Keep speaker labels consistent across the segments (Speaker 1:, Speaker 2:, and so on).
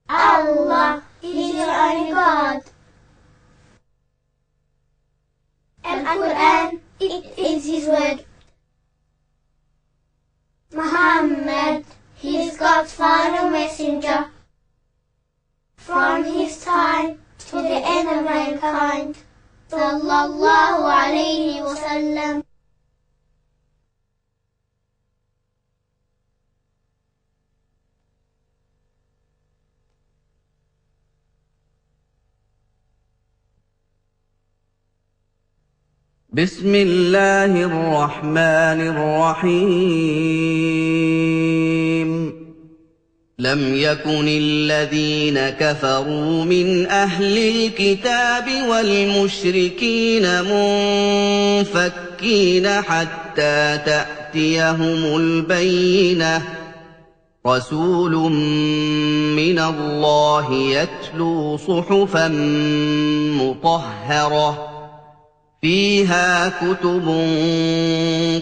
Speaker 1: Allah is your only God. Al-Quran, it is His word. Muhammad, he is God's final messenger. From his time to the end of mankind. Sallallahu alayhi wa sallam.
Speaker 2: بسم الله الرحمن الرحيم لم يكن الذين كفروا من أهل الكتاب والمشركين منفكين حتى تأتيهم البينة رسول من الله يتلو صحفا مطهرة فيها كتب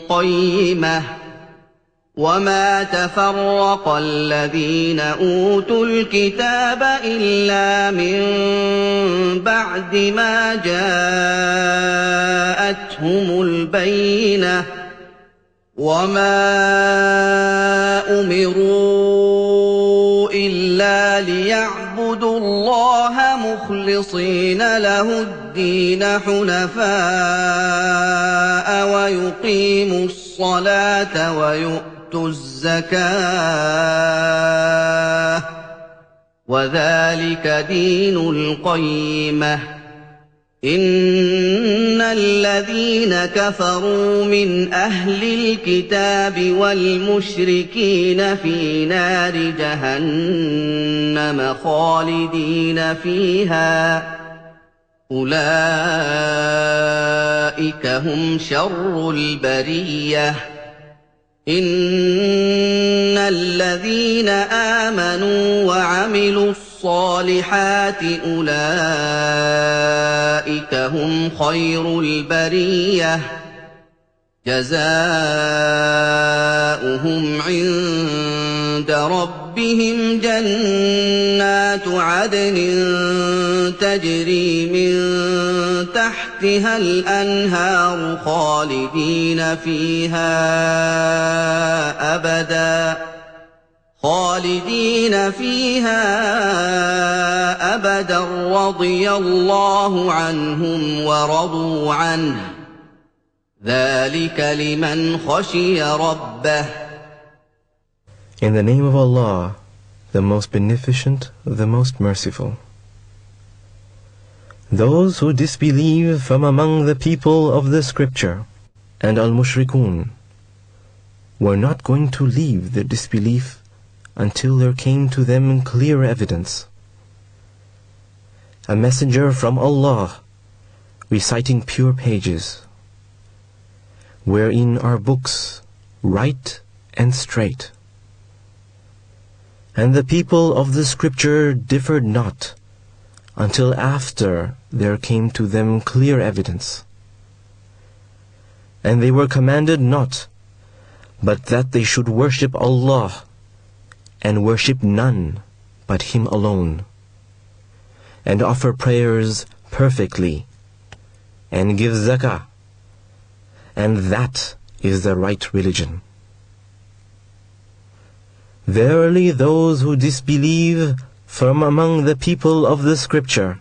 Speaker 2: قيمة وما تفرق الذين أوتوا الكتاب إلا من بعد ما جاءتهم البينة وما أمروا إلا ليعبدوا الله مخلصين له الدين حنفاء ويقيموا الصلاة ويؤتوا الزكاة وذلك دين القيمة إن الذين كفروا من أهل الكتاب والمشركين في نار جهنم خالدين فيها أولئك هم شر البرية إن الذين آمنوا وعملوا الصالحات أولئك هم خير البرية جزاؤهم عند ربهم جنات عدن تجري من تحتها الأنهار خالدين فيها أبدا رضي الله عنهم ورضوا عنه ذلك لمن خشي ربه.
Speaker 3: In the name of Allah, the most beneficent, the most merciful. Those who disbelieve from among the people of the scripture and al-mushrikun were not going to leave their disbelief until there came to them clear evidence. A messenger from Allah reciting pure pages, wherein are books right and straight. And the people of the scripture differed not until after there came to them clear evidence. And they were commanded not, but that they should worship Allah, and worship none but Him alone, and offer prayers perfectly, and give zakah, and that is the right religion. Verily those who disbelieve from among the people of the scripture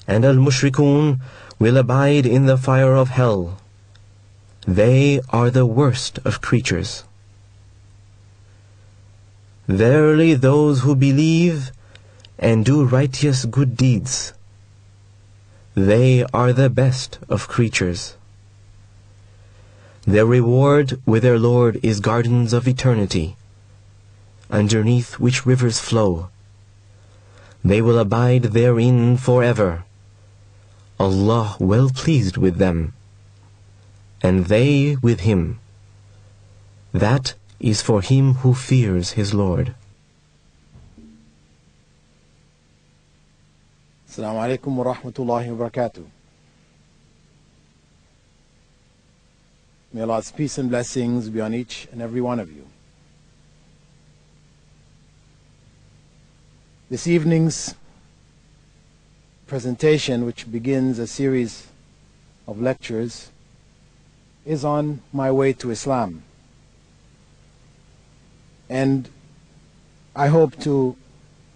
Speaker 3: and al-mushrikun will abide in the fire of hell. They are the worst of creatures. Verily those who believe and do righteous good deeds, they are the best of creatures. Their reward with their Lord is gardens of eternity, underneath which rivers flow. They will abide therein forever. Allah well pleased with them, and they with Him. That is for him who fears his Lord.
Speaker 4: Assalamu alaikum wa rahmatullahi wa barakatuh. May Allah's peace and blessings be on each and every one of you. This evening's presentation, which begins a series of lectures, is on my way to Islam. And I hope to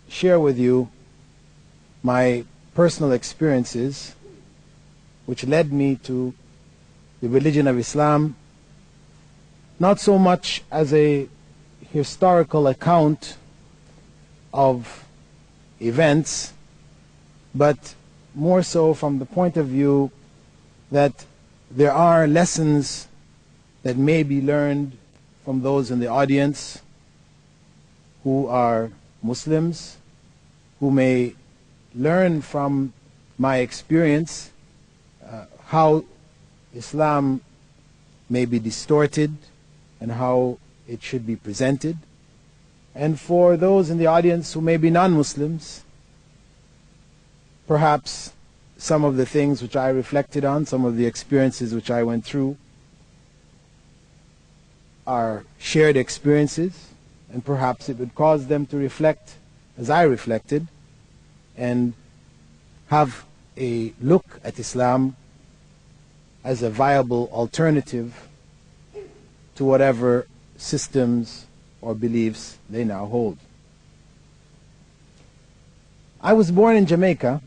Speaker 4: share with you my personal experiences which led me to the religion of Islam, not so much as a historical account of events, but more so from the point of view that there are lessons that may be learned from those in the audience who are Muslims, who may learn from my experience how Islam may be distorted and how it should be presented. And for those in the audience who may be non-Muslims, perhaps some of the things which I reflected on, some of the experiences which I went through are shared experiences, and perhaps it would cause them to reflect as I reflected and have a look at Islam as a viable alternative to whatever systems or beliefs they now hold. I was born in Jamaica,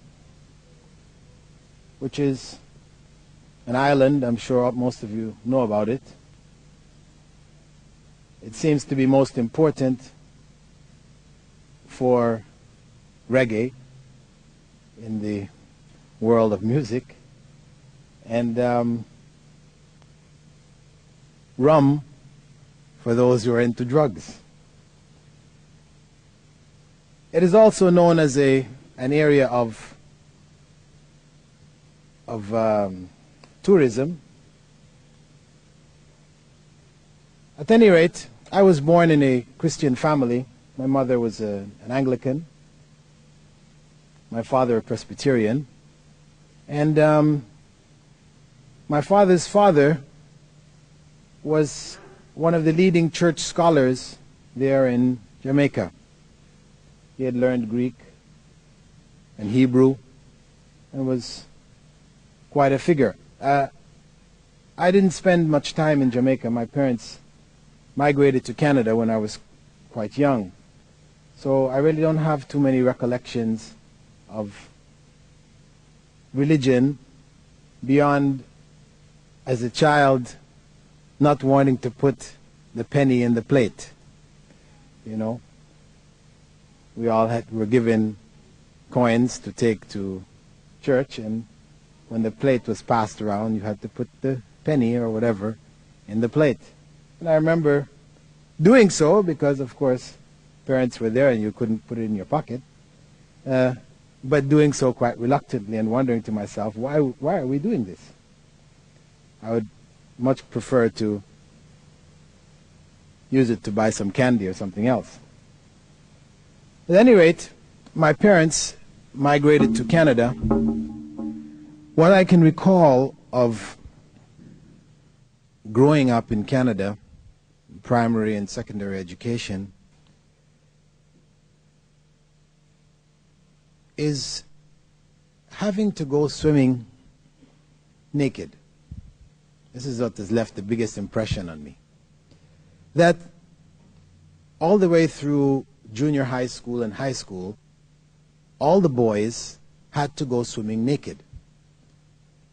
Speaker 4: which is an island. I'm sure most of you know about it. It seems to be most important for reggae in the world of music, and rum for those who are into drugs. It is also known as an area of tourism. At any rate, I was born in a Christian family. My mother was an Anglican, my father a Presbyterian, and my father's father was one of the leading church scholars there in Jamaica. He had learned Greek and Hebrew and was quite a figure. I didn't spend much time in Jamaica. My parents migrated to Canada when I was quite young. So I really don't have too many recollections of religion beyond, as a child, not wanting to put the penny in the plate. You know, we all were given coins to take to church, and when the plate was passed around, you had to put the penny or whatever in the plate. And I remember doing so because, of course, parents were there and you couldn't put it in your pocket, but doing so quite reluctantly and wondering to myself, why are we doing this? I would much prefer to use it to buy some candy or something else. At any rate, my parents migrated to Canada. What I can recall of growing up in Canada, primary and secondary education, is having to go swimming naked. This is what has left the biggest impression on me. That all the way through junior high school and high school, all the boys had to go swimming naked.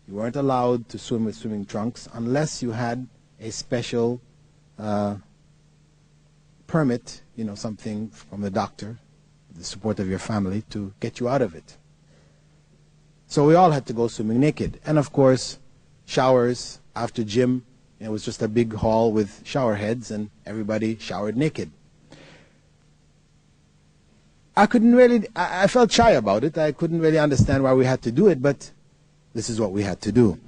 Speaker 4: You weren't allowed to swim with swimming trunks unless you had a special permit, you know, something from the doctor, the support of your family, to get you out of it. So we all had to go swimming naked. And of course, showers after gym. It was just a big hall with shower heads, and everybody showered naked. I felt shy about it. I couldn't really understand why we had to do it, but this is what we had to do.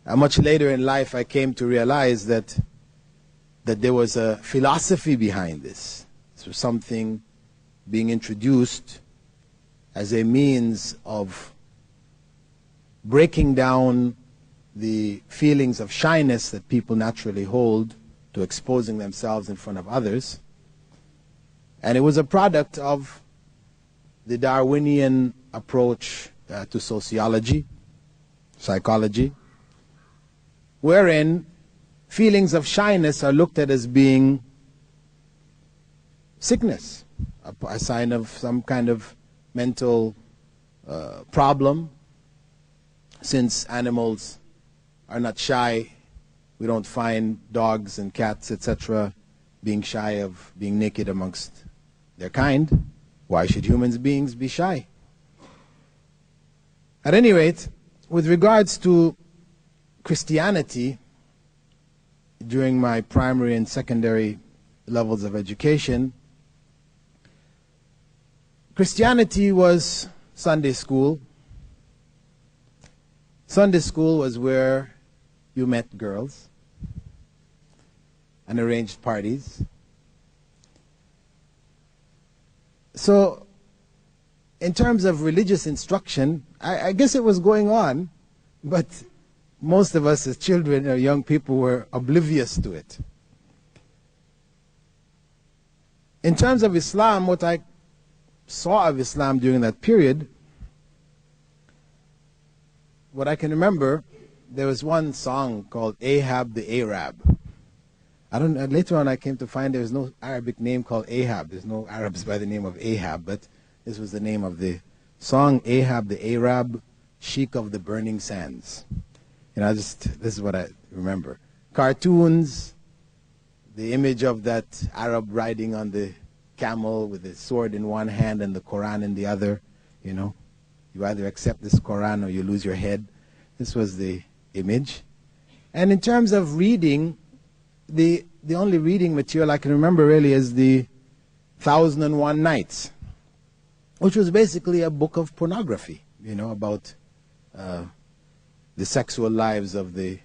Speaker 4: Much later in life, I came to realize that there was a philosophy behind this. This was something being introduced as a means of breaking down the feelings of shyness that people naturally hold to exposing themselves in front of others, And it was a product of the Darwinian approach to sociology, psychology, wherein feelings of shyness are looked at as being sickness, a sign of some kind of mental problem. Since animals are not shy, we don't find dogs and cats, etc., being shy of being naked amongst their kind. Why should human beings be shy? At any rate, with regards to Christianity, during my primary and secondary levels of education, Christianity was Sunday school. Sunday school was where you met girls and arranged parties. So, in terms of religious instruction, I guess it was going on, but most of us as children or young people were oblivious to it. In terms of Islam, what I saw of Islam during that period, what I can remember, there was one song called Ahab the Arab. Later on I came to find there's no Arabic name called Ahab. There's no Arabs by the name of Ahab, but this was the name of the song, Ahab the Arab, Sheik of the Burning Sands. This is what I remember. Cartoons, the image of that Arab riding on the camel with the sword in one hand and the Quran in the other. You either accept this Quran or you lose your head. This was the image. And in terms of reading, the only reading material I can remember really is the 1001 Nights, which was basically a book of pornography, about the sexual lives of the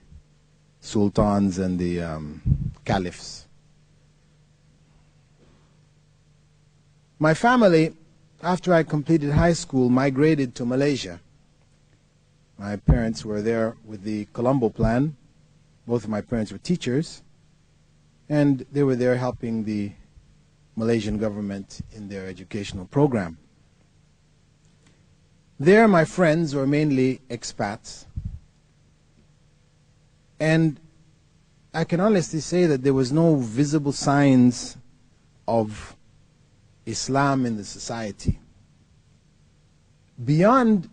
Speaker 4: sultans and the caliphs. My family, after I completed high school, migrated to Malaysia. My parents were there with the Colombo Plan. Both of my parents were teachers, and they were there helping the Malaysian government in their educational program. There, my friends were mainly expats, and I can honestly say that there was no visible signs of Islam in the society. Beyond,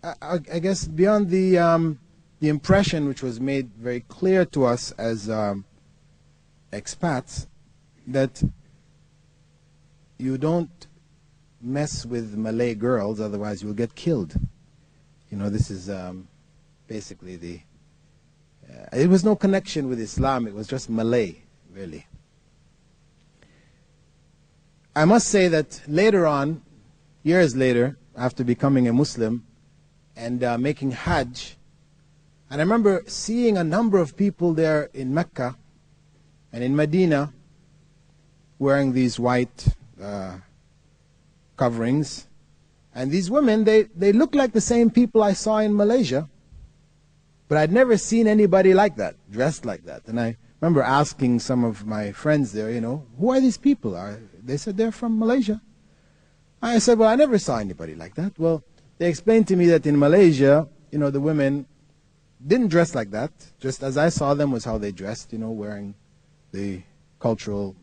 Speaker 4: I guess, beyond the impression which was made very clear to us as expats, that you don't mess with Malay girls, otherwise you'll get killed. This is basically the... it was no connection with Islam, it was just Malay, really. I must say that later on, years later, after becoming a Muslim and making Hajj, and I remember seeing a number of people there in Mecca and in Medina wearing these white coverings. And these women, they looked like the same people I saw in Malaysia, but I'd never seen anybody like that, dressed like that. And I remember asking some of my friends there, who are these people? They said they're from Malaysia. I said, well, I never saw anybody like that. Well, they explained to me that in Malaysia, the women didn't dress like that. Just as I saw them was how they dressed, wearing the cultural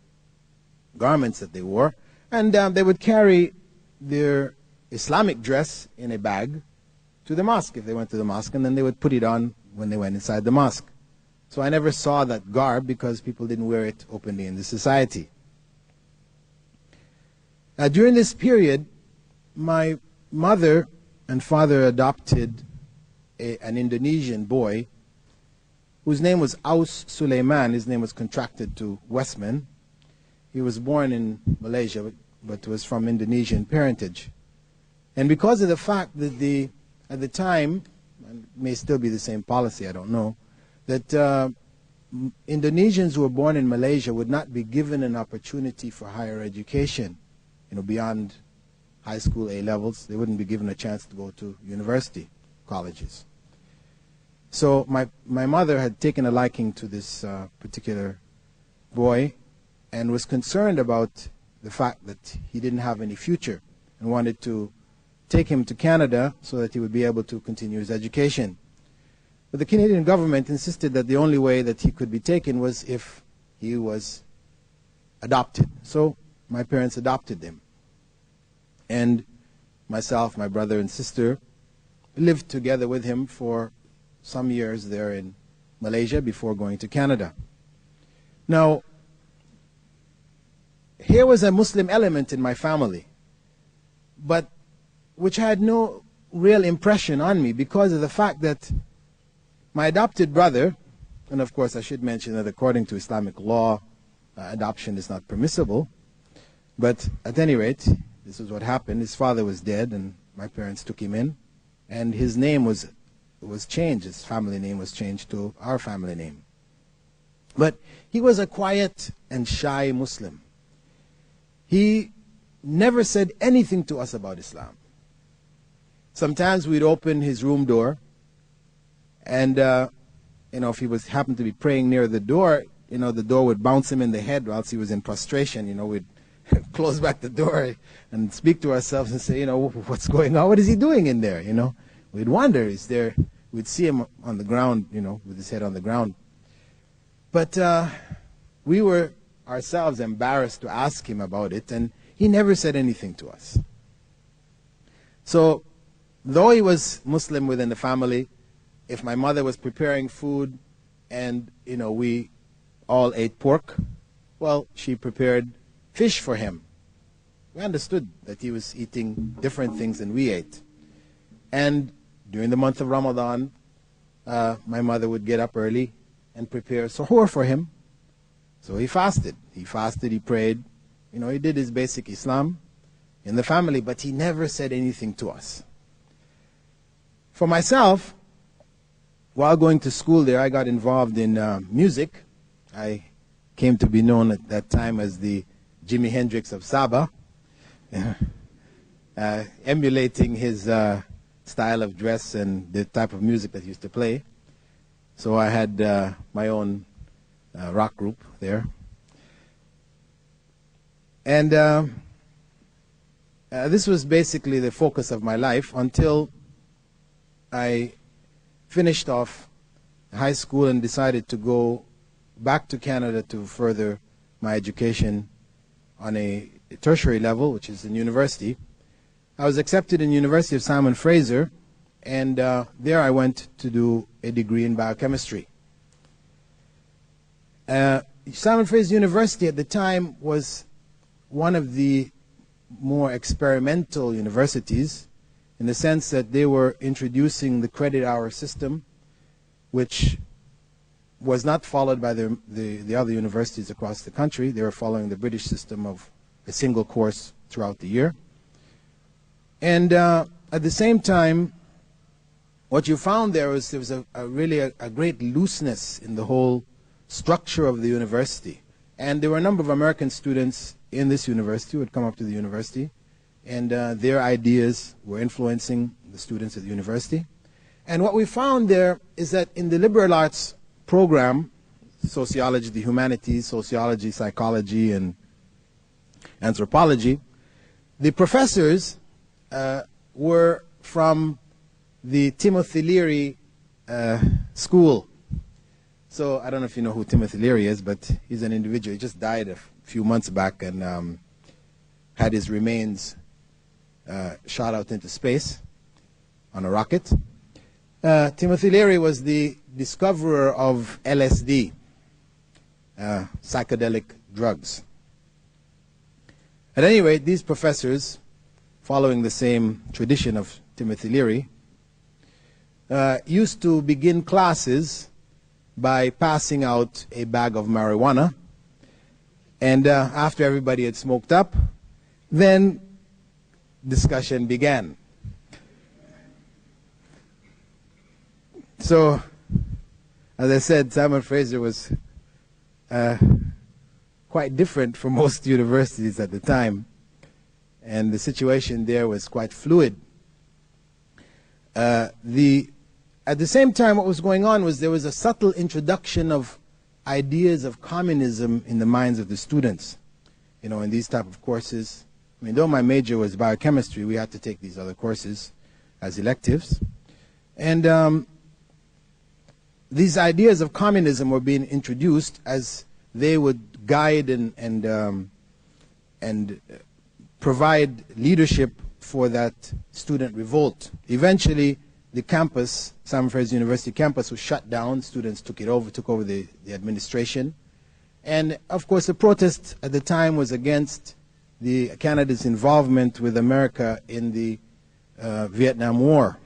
Speaker 4: garments that they wore. And they would carry their Islamic dress in a bag to the mosque if they went to the mosque, and then they would put it on when they went inside the mosque. So I never saw that garb because people didn't wear it openly in the society. During this period, my mother and father adopted an Indonesian boy whose name was Aus Suleiman. His name was contracted to Westman. He was born in Malaysia, but was from Indonesian parentage. And because of the fact that at the time, and it may still be the same policy, I don't know, that Indonesians who were born in Malaysia would not be given an opportunity for higher education, beyond high school A levels. They wouldn't be given a chance to go to university colleges. So my mother had taken a liking to this particular boy and was concerned about the fact that he didn't have any future and wanted to take him to Canada so that he would be able to continue his education. But the Canadian government insisted that the only way that he could be taken was if he was adopted. So my parents adopted him. And myself, my brother and sister lived together with him for some years there in Malaysia before going to Canada. Now, here was a Muslim element in my family, but which had no real impression on me because of the fact that my adopted brother, and of course I should mention that according to Islamic law, adoption is not permissible, but at any rate, this is what happened. His father was dead and my parents took him in, and his name was changed. His family name was changed to our family name. But he was a quiet and shy Muslim. He never said anything to us about Islam. Sometimes we'd open his room door, and if he happened to be praying near the door, the door would bounce him in the head whilst he was in prostration. We'd close back the door and speak to ourselves and say, what's going on? What is he doing in there? We'd wonder, we'd see him on the ground, with his head on the ground. But we were ourselves embarrassed to ask him about it, and he never said anything to us. So, though he was Muslim within the family, if my mother was preparing food and, we all ate pork, well, she prepared fish for him. We understood that he was eating different things than we ate. And during the month of Ramadan, my mother would get up early and prepare suhoor for him. So he fasted. He prayed. He did his basic Islam in the family, but he never said anything to us. For myself, while going to school there, I got involved in music. I came to be known at that time as the Jimi Hendrix of Sabah, emulating his style of dress and the type of music that he used to play. So I had my own rock group there. And this was basically the focus of my life until I finished off high school and decided to go back to Canada to further my education on a tertiary level, which is in university. I was accepted in University of Simon Fraser, and there I went to do a degree in biochemistry. Simon Fraser University at the time was one of the more experimental universities in the sense that they were introducing the credit hour system, which was not followed by the other universities across the country. They were following the British system of a single course throughout the year. And at the same time, what you found there was really a great looseness in the whole structure of the university. And there were a number of American students in this university who had come up to the university, and their ideas were influencing the students at the university. And what we found there is that in the liberal arts program, sociology, the humanities, sociology, psychology, and anthropology, the professors were from the Timothy Leary school. So I don't know if you know who Timothy Leary is, but he's an individual. He just died a few months back and had his remains shot out into space on a rocket. Timothy Leary was the discoverer of LSD, psychedelic drugs. At any rate, these professors, following the same tradition of Timothy Leary, used to begin classes by passing out a bag of marijuana, and after everybody had smoked up, then discussion began. So, as I said, Simon Fraser was quite different from most universities at the time, and the situation there was quite fluid. At the same time, what was going on was there was a subtle introduction of ideas of communism in the minds of the students. in these type of courses. I mean, though my major was biochemistry, we had to take these other courses as electives. And these ideas of communism were being introduced as they would guide and provide leadership for that student revolt. Eventually, the campus, Simon Fraser University campus, was shut down. Students took over the administration. And of course, the protest at the time was against Canada's involvement with America in the Vietnam War.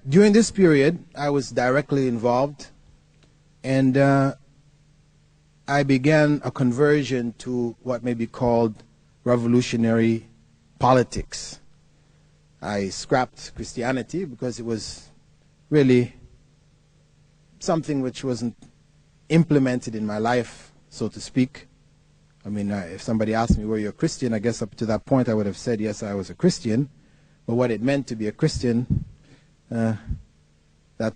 Speaker 4: During this period, I was directly involved, and I began a conversion to what may be called revolutionary politics. I scrapped Christianity because it was really something which wasn't implemented in my life, so to speak. I mean, if somebody asked me, were you a Christian, I guess up to that point I would have said, yes, I was a Christian. But what it meant to be a Christian, that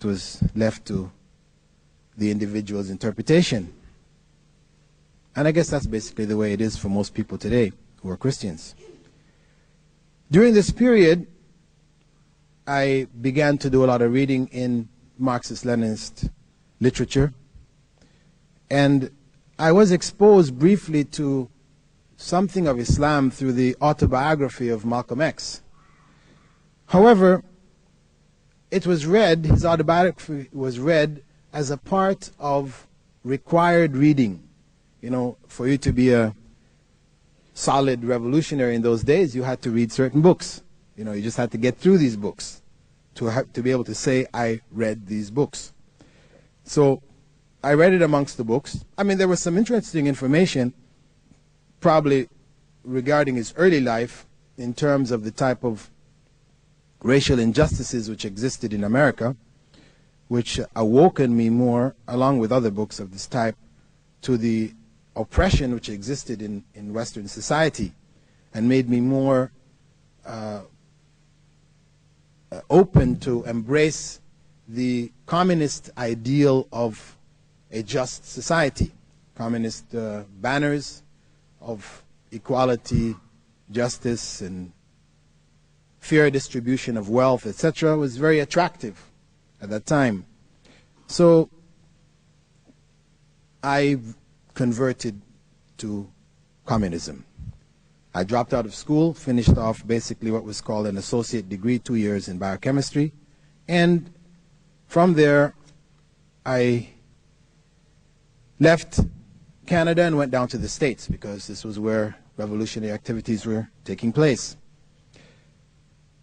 Speaker 4: was left to the individual's interpretation. And I guess that's basically the way it is for most people today who are Christians. During this period, I began to do a lot of reading in Marxist-Leninist literature. And I was exposed briefly to something of Islam through the autobiography of Malcolm X. However, it was read, his autobiography was read as a part of required reading. You know, for you to be a solid revolutionary in those days, you had to read certain books. You know, you just had to get through these books to be able to say, I read these books. So I read it amongst the books. I mean, there was some interesting information probably regarding his early life in terms of the type of racial injustices which existed in America, which awoken me more, along with other books of this type, to the oppression which existed in Western society, and made me more open to embrace the communist ideal of a just society. Communist banners of equality, justice, and fair distribution of wealth, etc., was very attractive at that time. So I converted to communism. I dropped out of school, finished off basically what was called an associate degree, 2 years in biochemistry, and from there I left Canada and went down to the States because this was where revolutionary activities were taking place.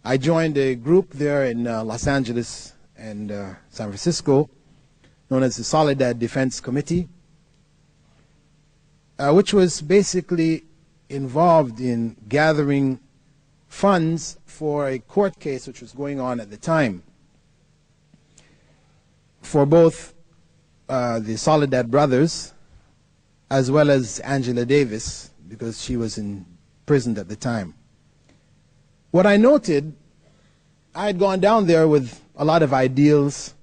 Speaker 4: I joined a group there in Los Angeles and San Francisco known as the Soledad Defense Committee, which was basically involved in gathering funds for a court case which was going on at the time for both the Soledad brothers as well as Angela Davis, because she was imprisoned at the time. What I noted, I had gone down there with a lot of ideals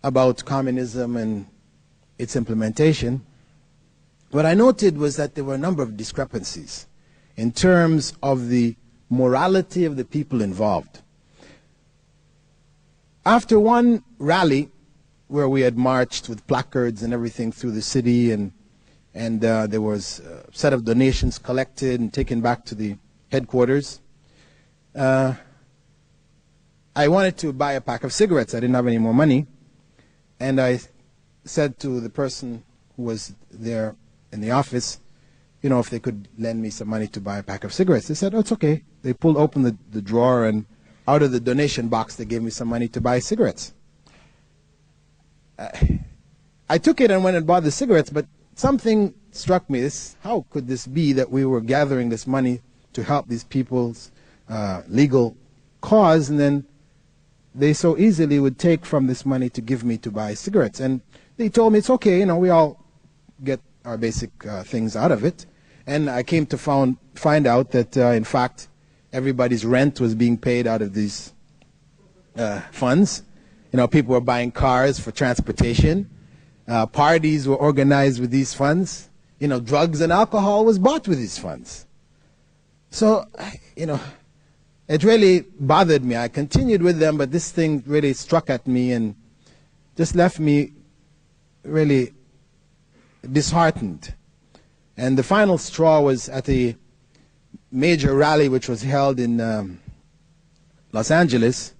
Speaker 4: about communism and its implementation. What I noted was that there were a number of discrepancies in terms of the morality of the people involved. After one rally where we had marched with placards and everything through the city, and there was a set of donations collected and taken back to the headquarters, I wanted to buy a pack of cigarettes. I didn't have any more money, and I said to the person who was there in the office, you know, if they could lend me some money to buy a pack of cigarettes. They said, oh, it's okay. They pulled open the drawer, and out of the donation box they gave me some money to buy cigarettes. I took it and went and bought the cigarettes, but something struck me. How could this be that we were gathering this money to help these people's legal cause, and then they so easily would take from this money to give me to buy cigarettes? And they told me it's okay, you know, we all get our basic things out of it. And I came to find out that, in fact, everybody's rent was being paid out of these funds. You know, people were buying cars for transportation. Parties were organized with these funds. Drugs and alcohol was bought with these funds. So, it really bothered me. I continued with them, but this thing really struck at me and just left me really disheartened. And the final straw was at a major rally which was held in Los Angeles,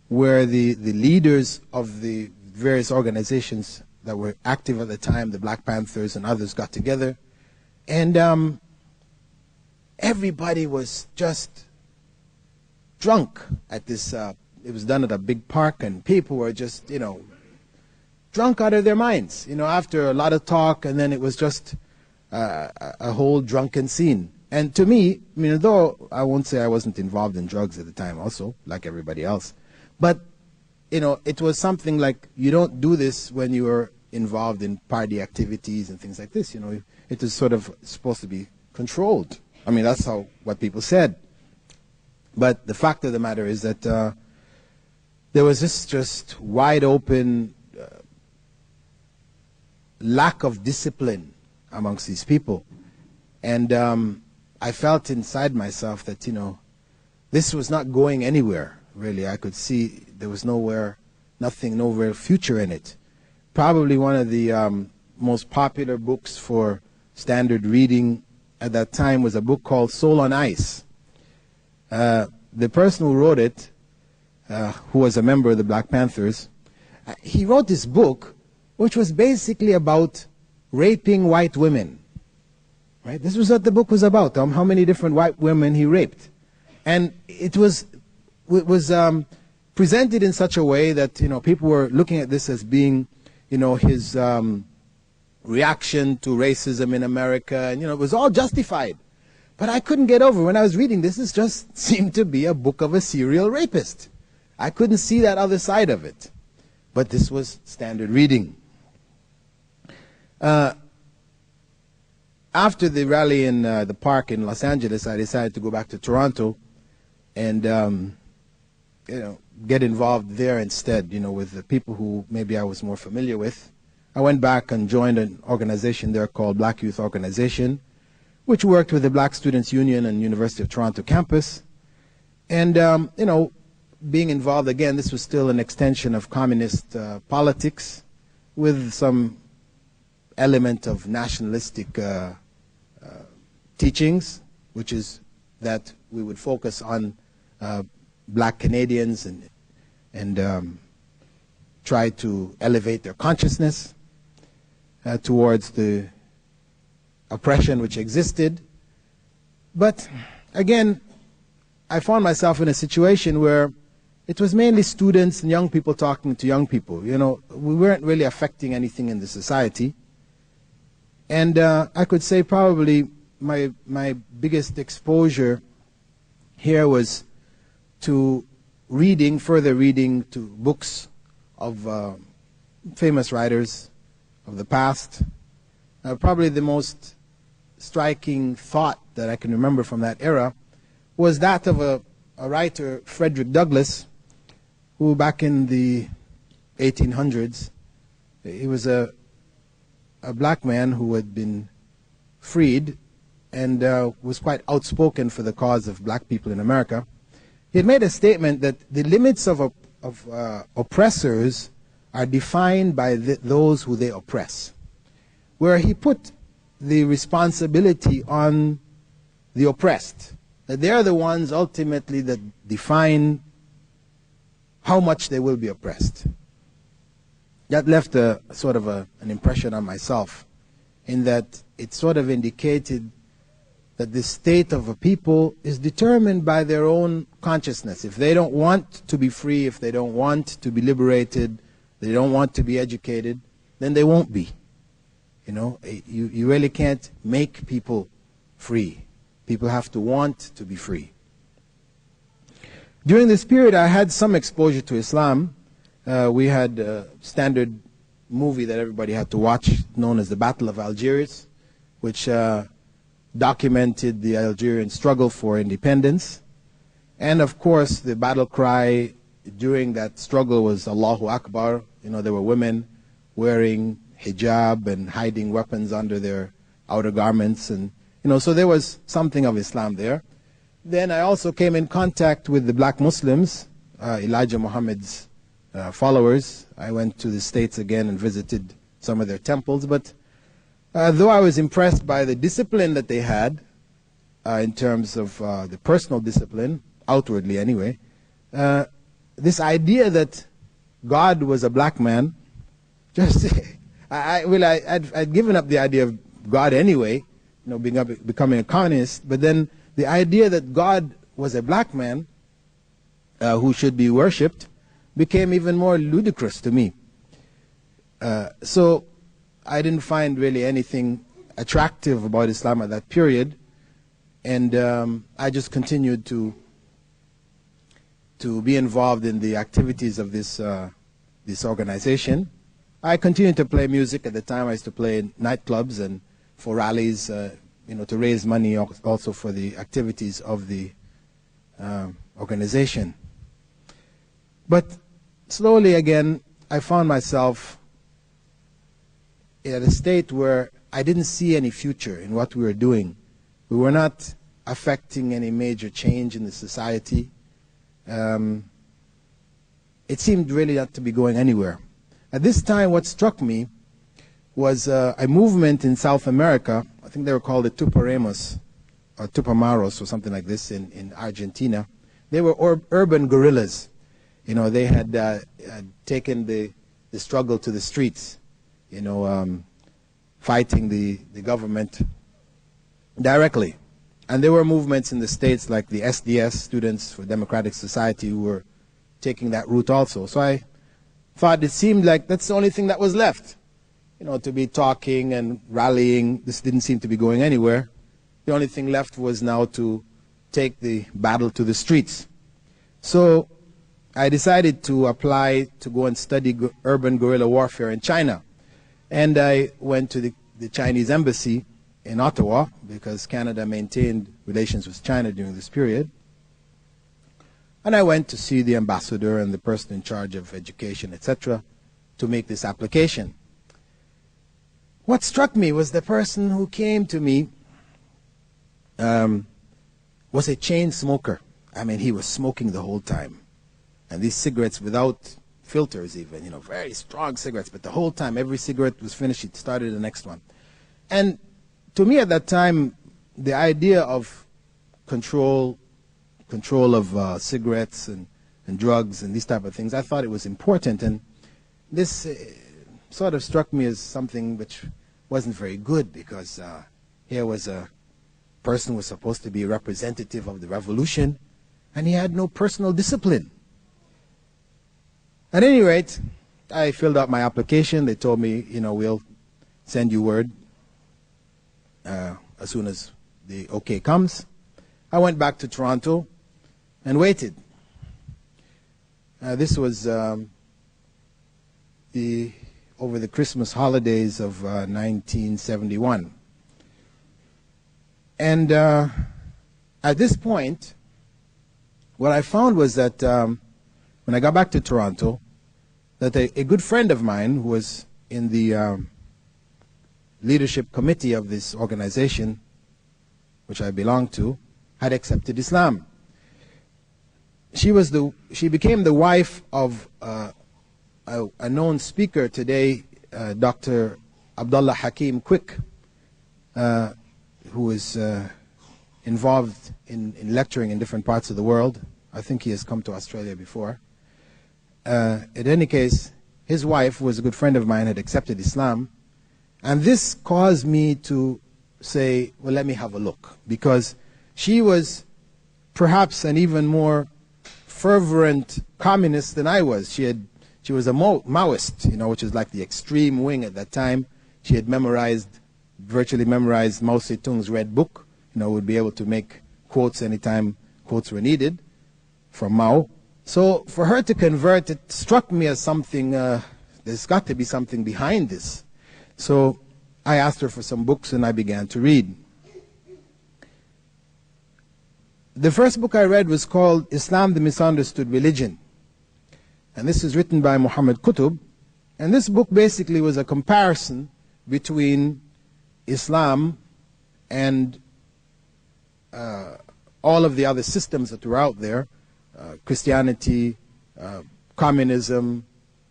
Speaker 4: where the leaders of the various organizations that were active at the time, the Black Panthers and others, got together. And everybody was just drunk at this, it was done at a big park, and people were just, drunk out of their minds, after a lot of talk, and then it was just a whole drunken scene. And to me, though I won't say I wasn't involved in drugs at the time also, like everybody else, but, it was something like, you don't do this when you are involved in party activities and things like this, It is sort of supposed to be controlled. I mean, that's what people said. But the fact of the matter is that there was this just wide open lack of discipline amongst these people. And I felt inside myself that, this was not going anywhere, really. I could see there was no real future in it. Probably one of the most popular books for standard reading at that time was a book called Soul on Ice. The person who wrote it, who was a member of the Black Panthers, he wrote this book which was basically about raping white women. Right? This was what the book was about, how many different white women he raped. And it was presented in such a way that, people were looking at this as being, his reaction to racism in America, and, it was all justified. But I couldn't get over, when I was reading this, it just seemed to be a book of a serial rapist. I couldn't see that other side of it. But this was standard reading. After the rally in the park in Los Angeles, I decided to go back to Toronto and, get involved there instead, with the people who maybe I was more familiar with. I went back and joined an organization there called Black Youth Organization, which worked with the Black Students Union and University of Toronto campus. And, being involved, again, this was still an extension of communist politics with some element of nationalistic teachings, which is that we would focus on Black Canadians and try to elevate their consciousness towards the oppression which existed. But again, I found myself in a situation where it was mainly students and young people talking to young people. We weren't really affecting anything in the society. And I could say probably my biggest exposure here was to further reading to books of famous writers of the past. Probably the most striking thought that I can remember from that era was that of a writer, Frederick Douglass, who back in the 1800s, he was a black man who had been freed and was quite outspoken for the cause of black people in America. He had made a statement that the limits of oppressors are defined by those who they oppress, where he put the responsibility on the oppressed, that they are the ones ultimately that define how much they will be oppressed. That left a sort of an impression on myself, in that it sort of indicated that the state of a people is determined by their own consciousness. If they don't want to be free, if they don't want to be liberated, they don't want to be educated, then they won't be. You really can't make people free. People have to want to be free. During this period, I had some exposure to Islam. We had a standard movie that everybody had to watch, known as the Battle of Algiers, which documented the Algerian struggle for independence. And of course, the battle cry during that struggle was Allahu Akbar. There were women wearing hijab and hiding weapons under their outer garments, and so there was something of Islam there. Then I also came in contact with the black Muslims, Elijah Muhammad's followers. I went to the States again and visited some of their temples, but though I was impressed by the discipline that they had, in terms of the personal discipline, outwardly anyway, this idea that God was a black man, just I'd given up the idea of God anyway, becoming a communist, but then the idea that God was a black man who should be worshipped became even more ludicrous to me. So I didn't find really anything attractive about Islam at that period, and I just continued to be involved in the activities of this organization. I continued to play music. At the time I used to play in nightclubs and for rallies, to raise money also for the activities of the organization. But slowly again, I found myself at a state where I didn't see any future in what we were doing. We were not affecting any major change in the society. It seemed really not to be going anywhere. At this time, what struck me was a movement in South America. I think they were called the Tupamaros or Tupamaros or something like this in Argentina. They were urban guerrillas. They had taken the struggle to the streets, fighting the government directly. And there were movements in the States like the SDS, Students for Democratic Society, who were taking that route also. So I thought it seemed like that's the only thing that was left, to be talking and rallying. This didn't seem to be going anywhere. The only thing left was now to take the battle to the streets. So I decided to apply to go and study urban guerrilla warfare in China. And I went to the Chinese embassy in Ottawa, because Canada maintained relations with China during this period. And I went to see the ambassador and the person in charge of education, etc., to make this application. What struck me was the person who came to me was a chain smoker. I mean, he was smoking the whole time. And these cigarettes without filters even, very strong cigarettes, but the whole time, every cigarette was finished, he started the next one. And to me at that time, the idea of control of cigarettes and drugs and these type of things, I thought it was important. And this sort of struck me as something which wasn't very good, because here was a person who was supposed to be a representative of the revolution, and he had no personal discipline. At any rate, I filled out my application. They told me, we'll send you word as soon as the okay comes. I went back to Toronto and waited. This was over the Christmas holidays of 1971. And at this point, what I found was that when I got back to Toronto, that a good friend of mine who was in the leadership committee of this organization, which I belonged to, had accepted Islam. She became the wife of a known speaker today, Dr. Abdullah Hakim Quick, who is involved in lecturing in different parts of the world. I think he has come to Australia before. In any case, his wife, who was a good friend of mine, had accepted Islam. And this caused me to say, well, let me have a look. Because she was perhaps an even more fervent communist than I was. She was a Maoist, which is like the extreme wing at that time. She had virtually memorized Mao Zedong's Red Book. Would be able to make quotes anytime quotes were needed from Mao. So for her to convert, it struck me as something, there's got to be something behind this. So I asked her for some books and I began to read. The first book I read was called Islam, the Misunderstood Religion. And this is written by Muhammad Qutb. And this book basically was a comparison between Islam and all of the other systems that were out there, Christianity, communism,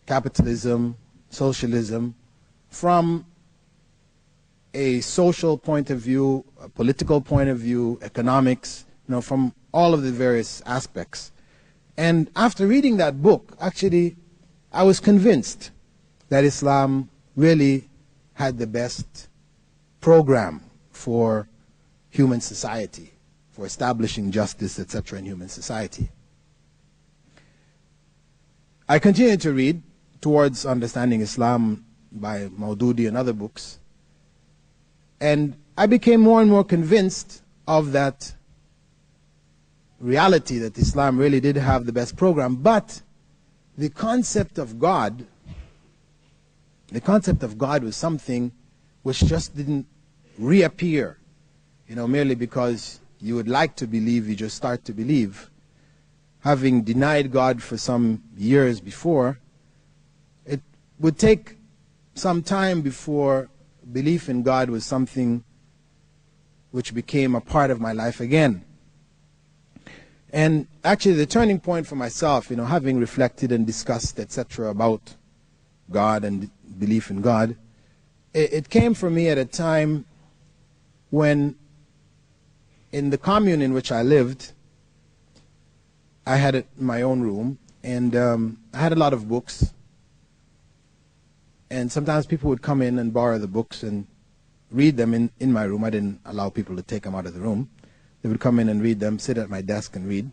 Speaker 4: capitalism, socialism, from a social point of view, a political point of view, economics, from all of the various aspects. And after reading that book, actually, I was convinced that Islam really had the best program for human society, for establishing justice, etc., in human society. I continued to read towards understanding Islam by Maududi and other books, and I became more and more convinced of that reality that Islam really did have the best program, but the concept of God was something which just didn't reappear, merely because you would like to believe, you just start to believe. Having denied God for some years before, it would take some time before belief in God was something which became a part of my life again. And actually the turning point for myself, having reflected and discussed, etc., about God and belief in God, it came for me at a time when, in the commune in which I lived, I had my own room, and I had a lot of books. And sometimes people would come in and borrow the books and read them in my room. I didn't allow people to take them out of the room. They would come in and read them, sit at my desk and read.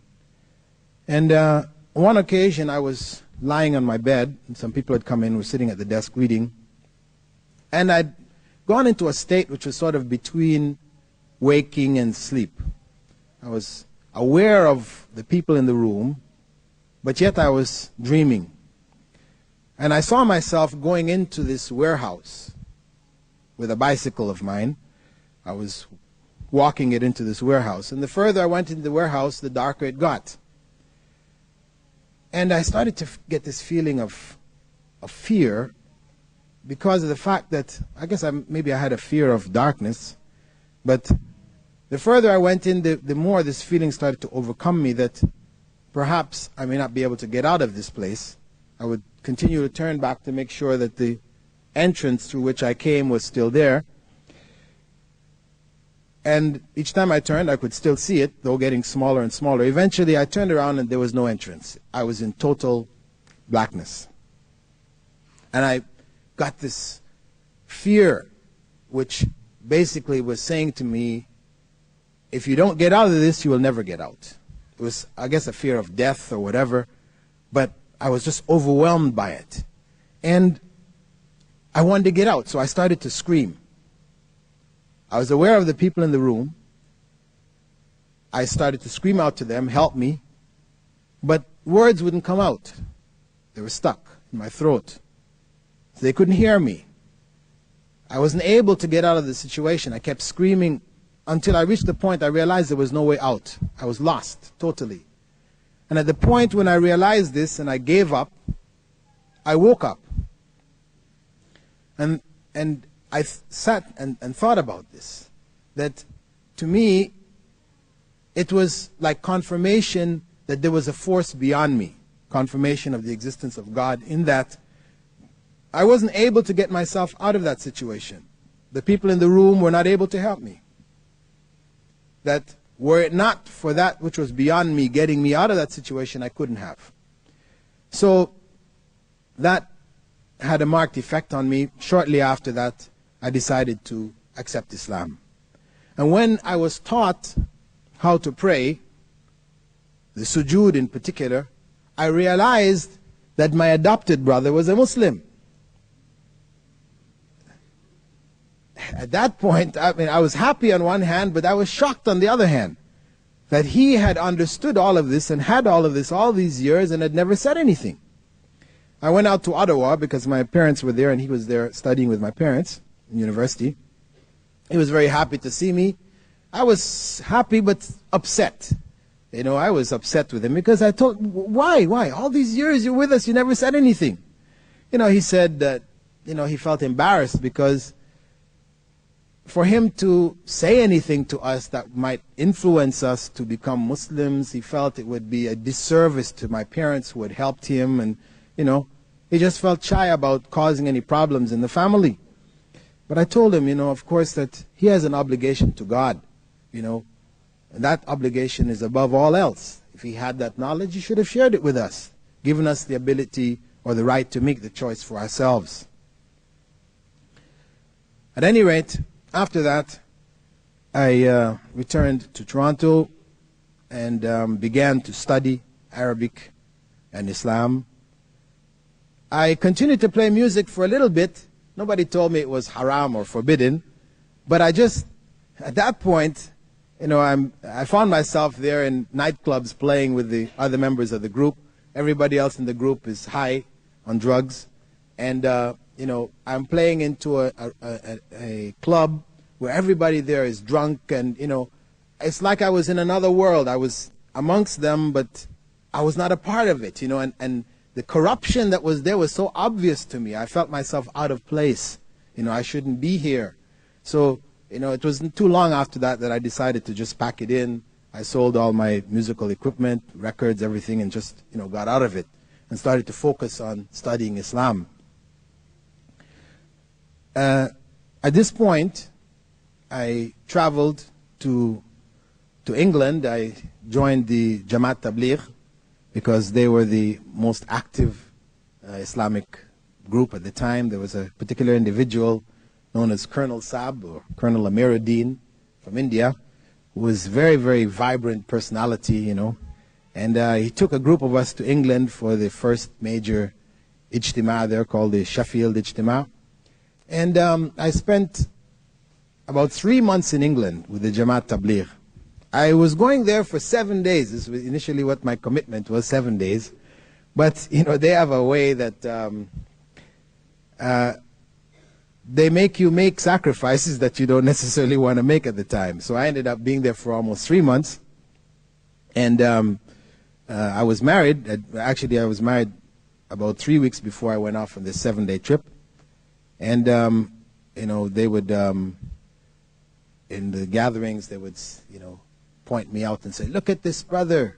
Speaker 4: And on one occasion, I was lying on my bed, and some people had come in, were sitting at the desk reading. And I'd gone into a state which was sort of between waking and sleep. I was aware of the people in the room, but yet I was dreaming. And I saw myself going into this warehouse with a bicycle of mine. I was walking it into this warehouse. And the further I went into the warehouse, the darker it got. And I started to get this feeling of fear because of the fact that, I guess maybe I had a fear of darkness, but the further I went in, the more this feeling started to overcome me that perhaps I may not be able to get out of this place. I would continue to turn back to make sure that the entrance through which I came was still there. And each time I turned, I could still see it, though getting smaller and smaller. Eventually, I turned around and there was no entrance. I was in total blackness. And I got this fear, which basically was saying to me, if you don't get out of this, you will never get out. It was, I guess, a fear of death or whatever, but I was just overwhelmed by it. And I wanted to get out, so I started to scream. I was aware of the people in the room. I started to scream out to them, help me, but words wouldn't come out. They were stuck in my throat. So they couldn't hear me. I wasn't able to get out of the situation. I kept screaming until I reached the point I realized there was no way out. I was lost, totally. And at the point when I realized this and I gave up, I woke up. And I sat and thought about this. That to me, it was like confirmation that there was a force beyond me. Confirmation of the existence of God, in that I wasn't able to get myself out of that situation. The people in the room were not able to help me. That were it not for that which was beyond me getting me out of that situation, I couldn't have. So that had a marked effect on me. Shortly after that, I decided to accept Islam. And when I was taught how to pray, the sujood in particular, I realized that my adopted brother was a Muslim. At that point, I was happy on one hand, but I was shocked on the other hand. That he had understood all of this and had all of this all these years and had never said anything. I went out to Ottawa because my parents were there and he was there studying with my parents in university. He was very happy to see me. I was happy but upset. I was upset with him because I told, why? All these years you're with us, you never said anything. he said that, he felt embarrassed because for him to say anything to us that might influence us to become Muslims, he felt it would be a disservice to my parents who had helped him, and, he just felt shy about causing any problems in the family. But I told him, of course, that he has an obligation to God, and that obligation is above all else. If he had that knowledge, he should have shared it with us, given us the ability or the right to make the choice for ourselves. At any rate, after that, I returned to Toronto and began to study Arabic and Islam. I continued to play music for a little bit. Nobody told me it was haram or forbidden, but at that point, I found myself there in nightclubs playing with the other members of the group. Everybody else in the group is high on drugs, and I'm playing into a club where everybody there is drunk, and it's like I was in another world. I was amongst them, but I was not a part of it, and the corruption that was there was so obvious to me. I felt myself out of place. I shouldn't be here. So, it wasn't too long after that I decided to just pack it in. I sold all my musical equipment, records, everything, and just, got out of it and started to focus on studying Islam. At this point, I traveled to England. I joined the Jamaat Tabligh because they were the most active Islamic group at the time. There was a particular individual known as Colonel Saab, or Colonel Amiruddin from India, who was very, very vibrant personality, and he took a group of us to England for the first major ijtima there called the Sheffield Ijtima. And I spent about 3 months in England with the Jamaat Tabligh. I was going there for 7 days. This was initially what my commitment was, 7 days. But, they have a way that they make you make sacrifices that you don't necessarily want to make at the time. So I ended up being there for almost 3 months. And I was married. Actually, I was married about 3 weeks before I went off on this 7-day trip. And, they would, in the gatherings, they would, point me out and say, look at this brother.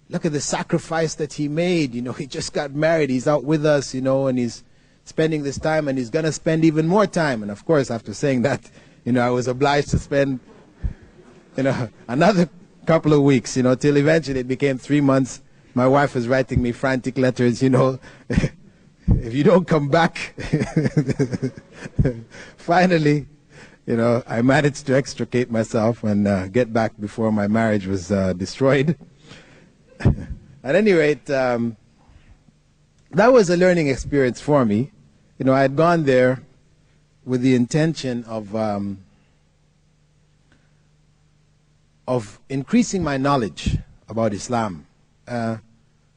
Speaker 4: Look at the sacrifice that he made. He just got married. He's out with us, and he's spending this time, and he's going to spend even more time. And, of course, after saying that, I was obliged to spend, another couple of weeks, till eventually it became 3 months. My wife was writing me frantic letters, if you don't come back. Finally, I managed to extricate myself and get back before my marriage was destroyed. At any rate, that was a learning experience for me. I had gone there with the intention of increasing my knowledge about Islam.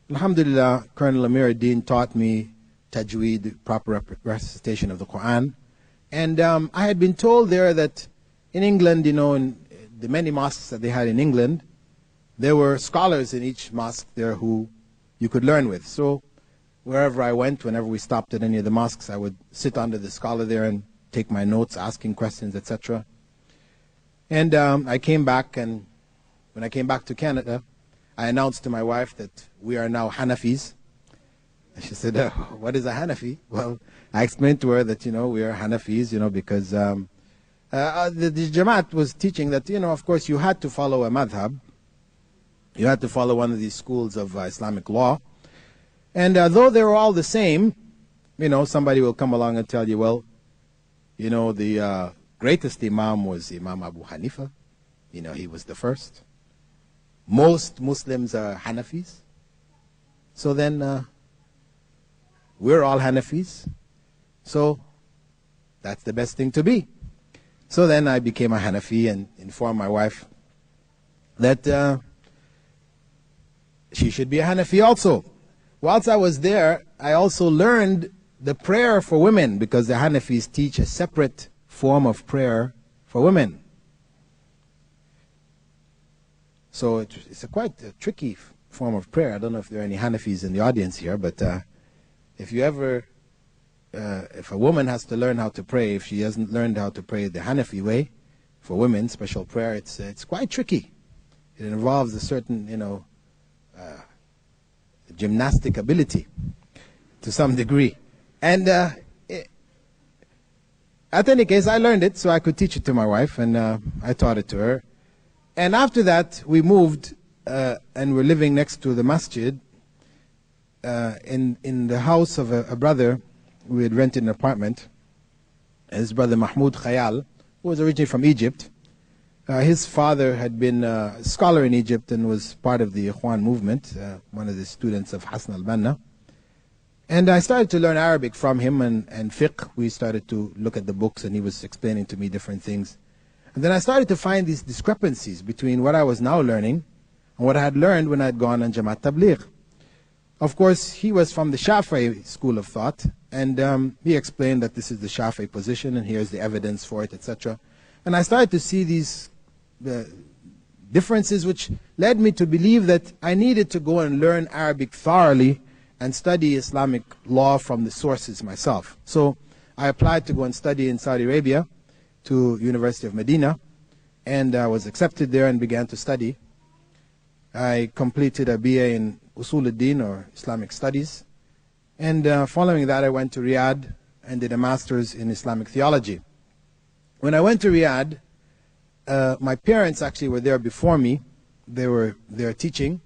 Speaker 4: Alhamdulillah, Colonel Amiruddin taught me tajweed, proper recitation of the Quran. And I had been told there that in England, in the many mosques that they had in England, there were scholars in each mosque there who you could learn with. So wherever I went, whenever we stopped at any of the mosques, I would sit under the scholar there and take my notes, asking questions, etc. And I came back, and when I came back to Canada, I announced to my wife that we are now Hanafis. And she said, what is a Hanafi? Well, I explained to her that, we are Hanafis, because the Jamaat was teaching that, of course, you had to follow a madhab. You had to follow one of these schools of Islamic law. And though they were all the same, somebody will come along and tell you, well, the greatest Imam was Imam Abu Hanifa. He was the first. Most Muslims are Hanafis. So then we're all Hanafis. So that's the best thing to be. So then I became a Hanafi and informed my wife that she should be a Hanafi also. Whilst I was there, I also learned the prayer for women, because the Hanafis teach a separate form of prayer for women. So it's quite a tricky form of prayer. I don't know if there are any Hanafis in the audience here, but if you ever if a woman has to learn how to pray, if she hasn't learned how to pray the Hanafi way, for women, special prayer, it's quite tricky. It involves a certain, gymnastic ability to some degree. And at any case, I learned it so I could teach it to my wife, and I taught it to her. And after that, we moved, and we're living next to the masjid in the house of a brother. We had rented an apartment. His brother Mahmoud Khayal, who was originally from Egypt. His father had been a scholar in Egypt and was part of the Ikhwan movement, one of the students of Hassan al-Banna. And I started to learn Arabic from him and fiqh. We started to look at the books, and he was explaining to me different things. And then I started to find these discrepancies between what I was now learning and what I had learned when I had gone on Jamaat Tabligh. Of course, he was from the Shafi'i school of thought, and he explained that this is the Shafi'i position, and here's the evidence for it, etc. And I started to see these differences, which led me to believe that I needed to go and learn Arabic thoroughly and study Islamic law from the sources myself. So I applied to go and study in Saudi Arabia to University of Medina, and I was accepted there and began to study. I completed a BA in Usul al-Din, or Islamic Studies, and following that I went to Riyadh and did a master's in Islamic Theology. When I went to Riyadh, my parents actually were there before me. They were there teaching,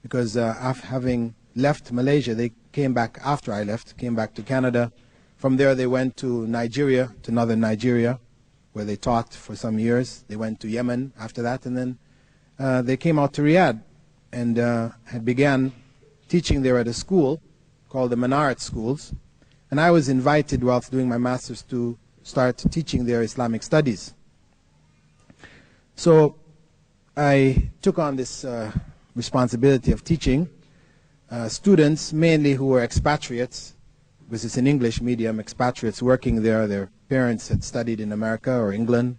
Speaker 4: because after having left Malaysia, they came back after I left, came back to Canada. From there they went to Nigeria, to northern Nigeria, where they taught for some years. They went to Yemen after that, and then they came out to Riyadh and had began teaching there at a school called the Minaret Schools. And I was invited whilst doing my master's to start teaching their Islamic studies. So I took on this responsibility of teaching students, mainly who were expatriates, because it's an English medium, expatriates working there. Their parents had studied in America or England,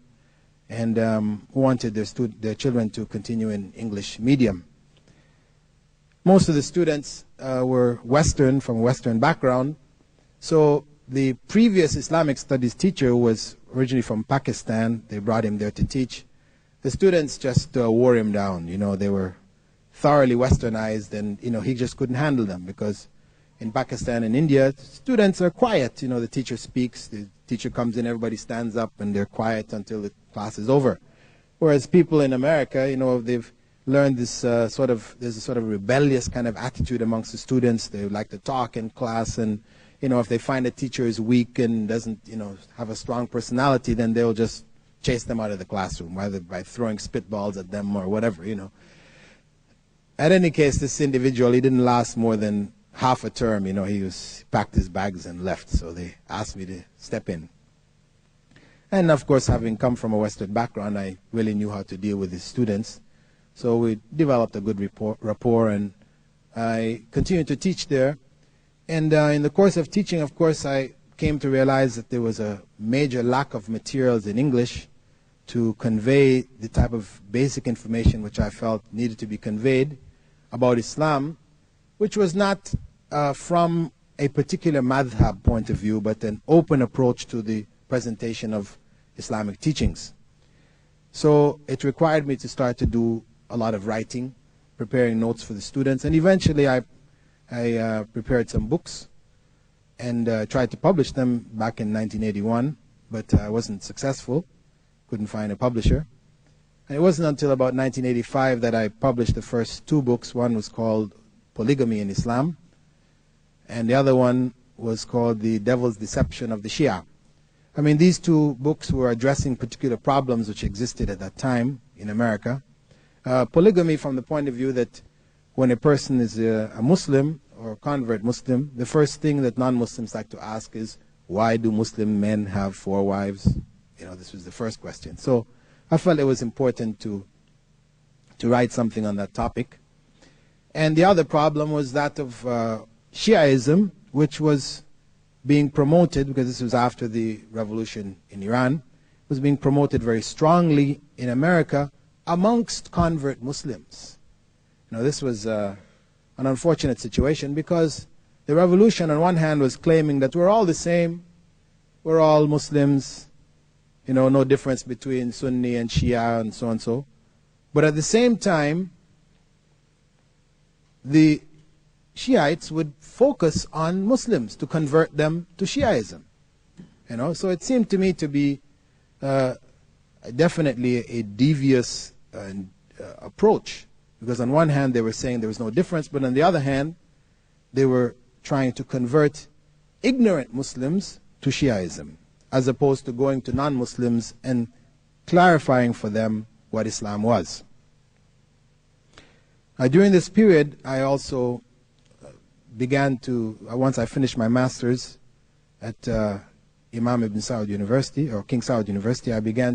Speaker 4: and who wanted their children to continue in English medium. Most of the students were Western, from Western background. So the previous Islamic studies teacher, who was originally from Pakistan, they brought him there to teach. The students just wore him down. They were thoroughly westernized, and he just couldn't handle them, because in Pakistan and India, students are quiet. The teacher speaks, the teacher comes in, everybody stands up, and they're quiet until the class is over. Whereas people in America, they've learned this there's a sort of rebellious kind of attitude amongst the students. They like to talk in class, and if they find a teacher is weak and doesn't have a strong personality, then they'll just chase them out of the classroom, either by throwing spitballs at them or whatever. At any case, this individual, he didn't last more than half a term. He packed his bags and left. So they asked me to step in. And of course, having come from a Western background, I really knew how to deal with the students. So we developed a good rapport, and I continued to teach there. And in the course of teaching, of course, I came to realize that there was a major lack of materials in English to convey the type of basic information which I felt needed to be conveyed about Islam, which was not from a particular madhab point of view, but an open approach to the presentation of Islamic teachings. So it required me to start to do a lot of writing, preparing notes for the students, and eventually I prepared some books and tried to publish them back in 1981, but I wasn't successful. Couldn't find a publisher. And it wasn't until about 1985 that I published the first two books. One was called Polygamy in Islam, and the other one was called The Devil's Deception of the Shia. I mean, these two books were addressing particular problems which existed at that time in America. Polygamy from the point of view that when a person is a Muslim or a convert Muslim, the first thing that non-Muslims like to ask is, why do Muslim men have 4 wives? This was the first question. So I felt it was important to write something on that topic. And the other problem was that of Shiaism, which was being promoted, because this was after the revolution in Iran, was being promoted very strongly in America amongst convert Muslims. This was an unfortunate situation, because the revolution on one hand was claiming that we're all the same, we're all Muslims, no difference between Sunni and Shia and so and so. But at the same time, the Shiites would focus on Muslims to convert them to Shiaism. So it seemed to me to be definitely a devious approach, because on one hand they were saying there was no difference, but on the other hand they were trying to convert ignorant Muslims to Shiaism, as opposed to going to non-Muslims and clarifying for them what Islam was. During this period, I also began to, once I finished my master's at Imam Ibn Saud University, or King Saud University, I began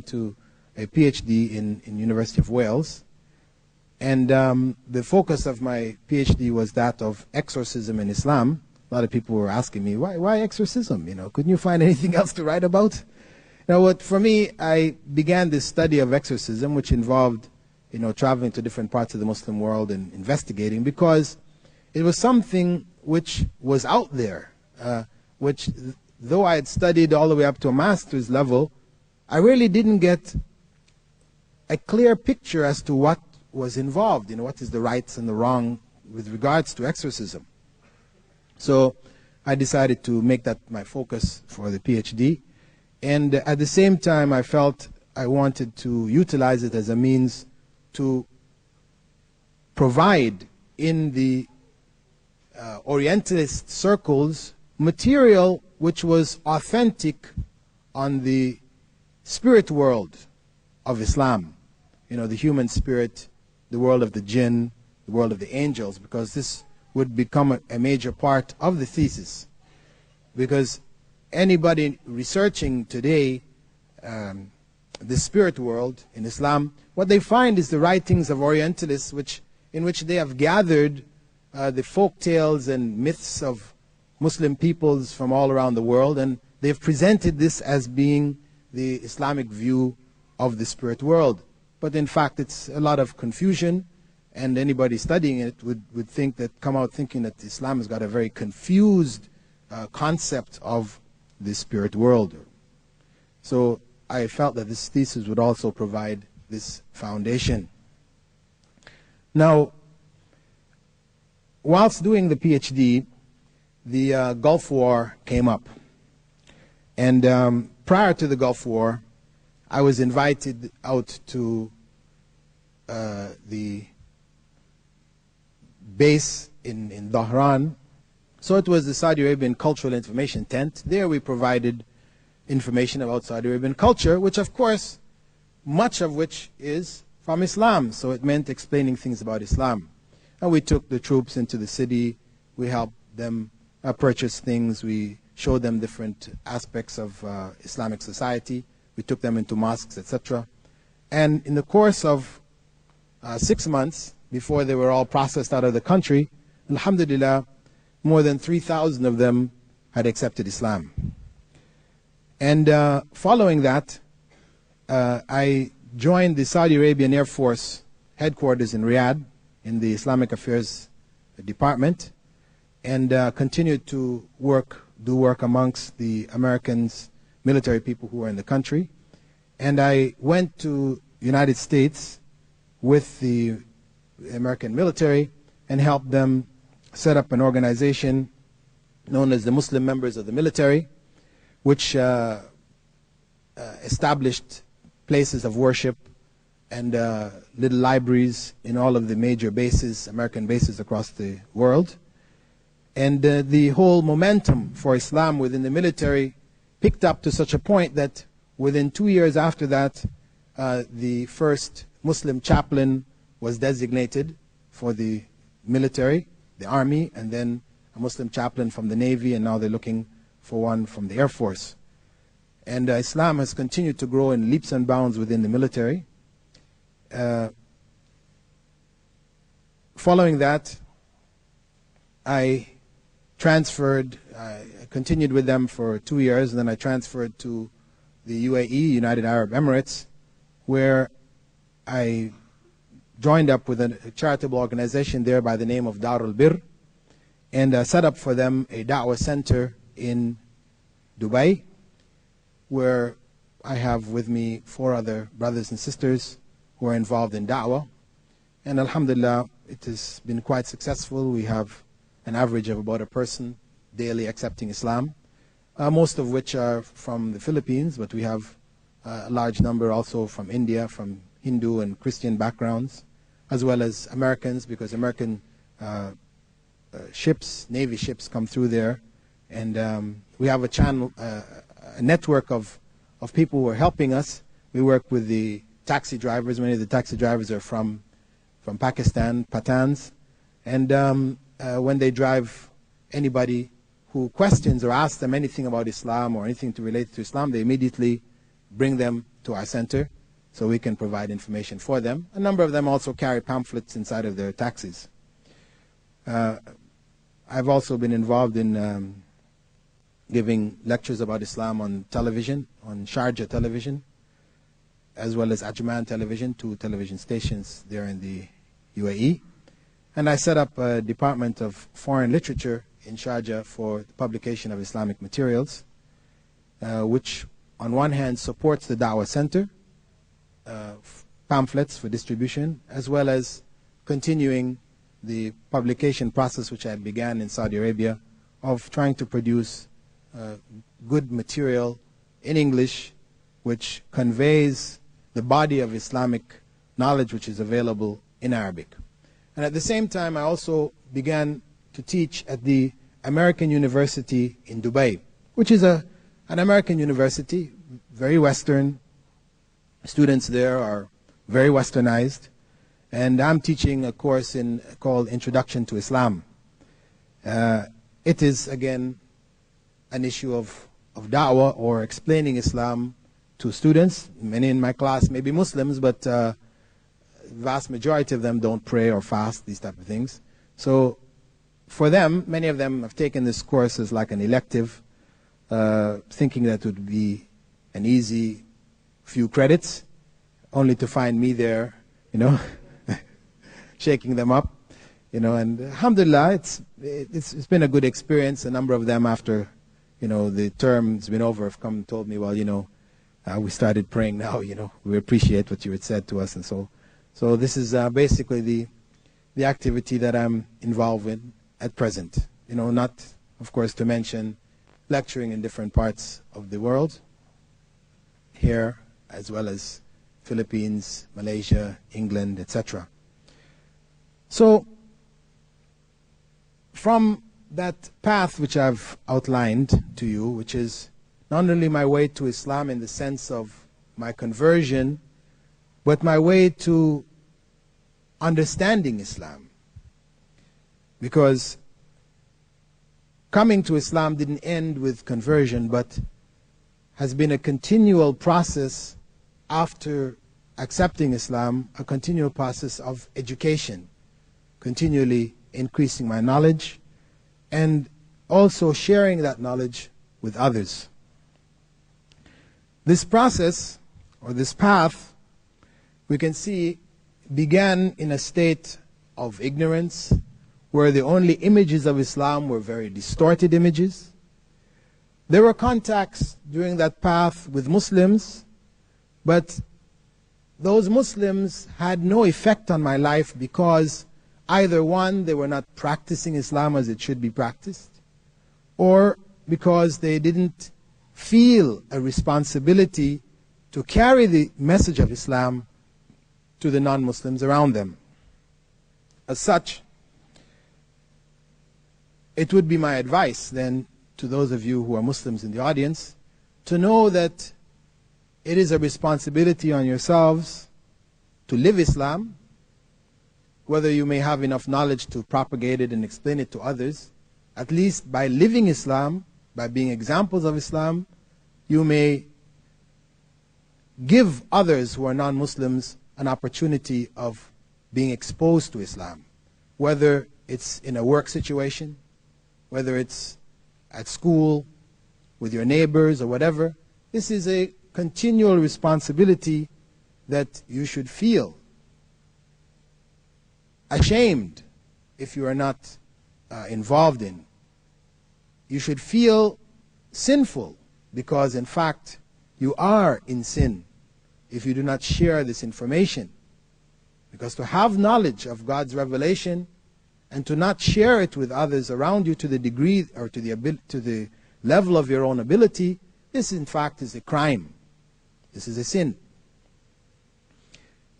Speaker 4: a PhD in University of Wales. And the focus of my PhD was that of exorcism in Islam. A lot of people were asking me, why exorcism? Couldn't you find anything else to write about? For me, I began this study of exorcism, which involved, traveling to different parts of the Muslim world and investigating, because it was something which was out there, which, though I had studied all the way up to a master's level, I really didn't get a clear picture as to what was involved, what is the rights and the wrong with regards to exorcism. So I decided to make that my focus for the PhD. And at the same time, I felt I wanted to utilize it as a means to provide in the Orientalist circles material which was authentic on the spirit world of Islam. The human spirit, the world of the jinn, the world of the angels, because this would become a major part of the thesis. Because anybody researching today the spirit world in Islam, what they find is the writings of Orientalists in which they have gathered the folk tales and myths of Muslim peoples from all around the world, and they've presented this as being the Islamic view of the spirit world. But in fact, it's a lot of confusion, and anybody studying it would come out thinking that Islam has got a very confused concept of the spirit world. So I felt that this thesis would also provide this foundation. Now, whilst doing the PhD, the Gulf War came up. And prior to the Gulf War, I was invited out to the base in Dhahran. So it was the Saudi Arabian Cultural Information Tent. There we provided information about Saudi Arabian culture, which of course, much of which is from Islam. So it meant explaining things about Islam. And we took the troops into the city. We helped them purchase things. We showed them different aspects of Islamic society. We took them into mosques, etc. And in the course of 6 months, before they were all processed out of the country, alhamdulillah, more than 3,000 of them had accepted Islam. And following that, I joined the Saudi Arabian Air Force headquarters in Riyadh in the Islamic Affairs Department, and continued to do work amongst the Americans, military people who were in the country. And I went to United States with the American military and helped them set up an organization known as the Muslim Members of the Military, which established places of worship and little libraries in all of the major bases, American bases across the world. And the whole momentum for Islam within the military picked up to such a point that within 2 years after that, the first Muslim chaplain was designated for the military, the army, and then a Muslim chaplain from the Navy, and now they're looking for one from the Air Force. And Islam has continued to grow in leaps and bounds within the military. Following that, I continued with them for 2 years, and then I transferred to the UAE, United Arab Emirates, where I joined up with a charitable organization there by the name of Darul Bir. and set up for them a da'wah center in Dubai, where I have with me 4 other brothers and sisters who are involved in da'wah. And alhamdulillah, it has been quite successful. We have an average of about a person daily accepting Islam, most of which are from the Philippines, but we have a large number also from India, from Hindu and Christian backgrounds, as well as Americans, because American ships, Navy ships come through there. And we have a channel, a network of people who are helping us. We work with the taxi drivers. Many of the taxi drivers are from Pakistan, Pathans. And when they drive anybody who questions or asks them anything about Islam or anything to relate to Islam, they immediately bring them to our center so we can provide information for them. A number of them also carry pamphlets inside of their taxis. I've also been involved in giving lectures about Islam on television, on Sharjah television, as well as Ajman television, 2 television stations there in the UAE. And I set up a department of foreign literature in Sharjah for the publication of Islamic materials, which on one hand supports the Dawah Center, pamphlets for distribution, as well as continuing the publication process which I began in Saudi Arabia of trying to produce good material in English which conveys the body of Islamic knowledge which is available in Arabic. And at the same time, I also began to teach at the American University in Dubai, which is an American university, very Western. Students there are very Westernized. And I'm teaching a course called Introduction to Islam. It is, again, an issue of da'wah or explaining Islam to students. Many in my class may be Muslims, but vast majority of them don't pray or fast, these type of things. So for them, many of them have taken this course as like an elective, thinking that it would be an easy few credits, only to find me there, shaking them up, and alhamdulillah, it's been a good experience. A number of them, after the term's been over, have come and told me, well, we started praying now, we appreciate what you had said to us. And so this is basically the activity that I'm involved in at present. Not, of course, to mention lecturing in different parts of the world, here as well as Philippines, Malaysia, England, etc. So from that path which I've outlined to you, which is not only my way to Islam in the sense of my conversion, but my way to understanding Islam. Because coming to Islam didn't end with conversion, but has been a continual process after accepting Islam, a continual process of education, continually increasing my knowledge and also sharing that knowledge with others. This process, or this path, we can see began in a state of ignorance, where the only images of Islam were very distorted images. There were contacts during that path with Muslims, but those Muslims had no effect on my life because either one, they were not practicing Islam as it should be practiced, or because they didn't feel a responsibility to carry the message of Islam to the non-Muslims around them. As such, it would be my advice then to those of you who are Muslims in the audience to know that it is a responsibility on yourselves to live Islam, whether you may have enough knowledge to propagate it and explain it to others. At least by living Islam, by being examples of Islam, you may give others who are non-Muslims an opportunity of being exposed to Islam, whether it's in a work situation, whether it's at school, with your neighbors or whatever. This is a continual responsibility that you should feel ashamed if you are not involved in, you should feel sinful, because in fact you are in sin if you do not share this information. Because to have knowledge of God's revelation and to not share it with others around you to the degree or to the level of your own ability, this in fact is a crime. This is a sin.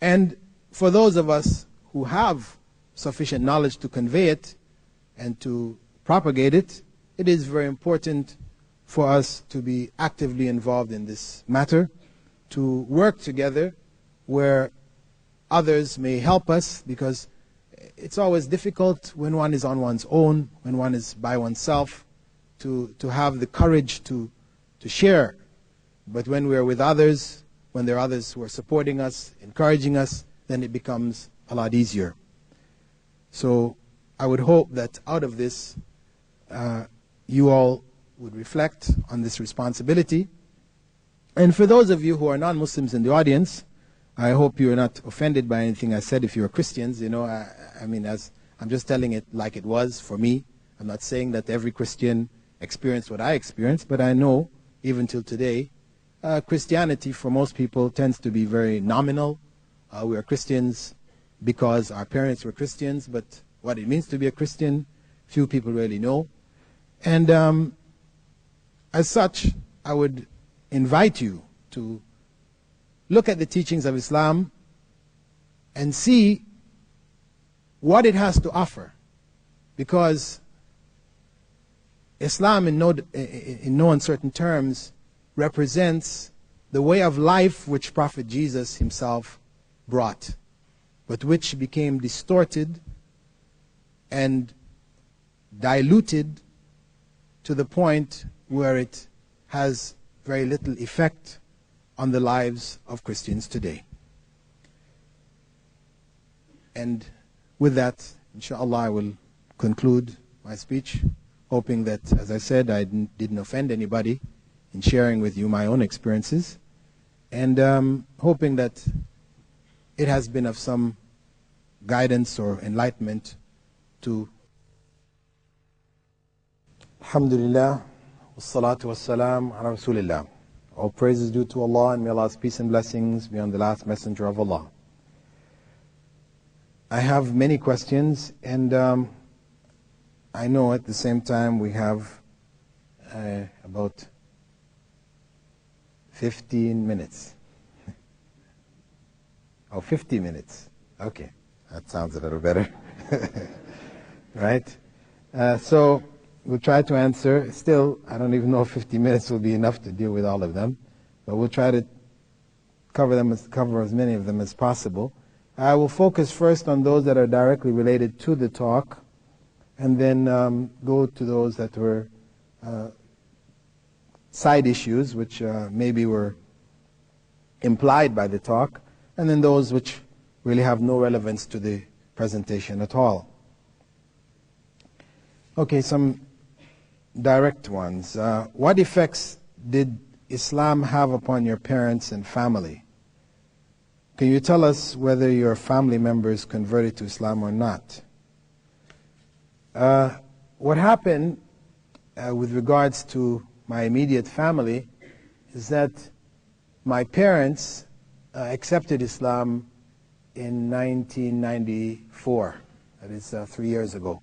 Speaker 4: And for those of us who have sufficient knowledge to convey it and to propagate it, it is very important for us to be actively involved in this matter, to work together where others may help us, because it's always difficult when one is on one's own, when one is by oneself, to have the courage to share. But when we are with others, when there are others who are supporting us, encouraging us, then it becomes a lot easier. So I would hope that out of this, you all would reflect on this responsibility. And for those of you who are non-Muslims in the audience, I hope you are not offended by anything I said if you are Christians. I mean, I'm just telling it like it was for me. I'm not saying that every Christian experienced what I experienced, but I know, even till today, Christianity for most people tends to be very nominal. We are Christians because our parents were Christians, but what it means to be a Christian, few people really know. And as such, I would invite you to look at the teachings of Islam and see what it has to offer. Because Islam, in no uncertain terms, represents the way of life which Prophet Jesus himself brought, but which became distorted and diluted to the point where it has very little effect on the lives of Christians today. And with that, inshallah, I will conclude my speech, hoping that, as I said, I didn't offend anybody in sharing with you my own experiences, and hoping that it has been of some guidance or enlightenment to. Alhamdulillah, wassalatu wassalam ala Rasulillah. All praise is due to Allah, and may Allah's peace and blessings be on the last messenger of Allah. I have many questions, and I know at the same time we have about 15 minutes. Oh, 50 minutes. Okay, that sounds a little better. Right? So we'll try to answer. Still, I don't even know if 50 minutes will be enough to deal with all of them, but we'll try to cover as many of them as possible. I will focus first on those that are directly related to the talk, and then go to those that were side issues, which maybe were implied by the talk, and then those which really have no relevance to the presentation at all. Okay, some direct ones. What effects did Islam have upon your parents and family? Can you tell us whether your family members converted to Islam or not? What happened with regards to my immediate family is that my parents accepted Islam in 1994. That is 3 years ago.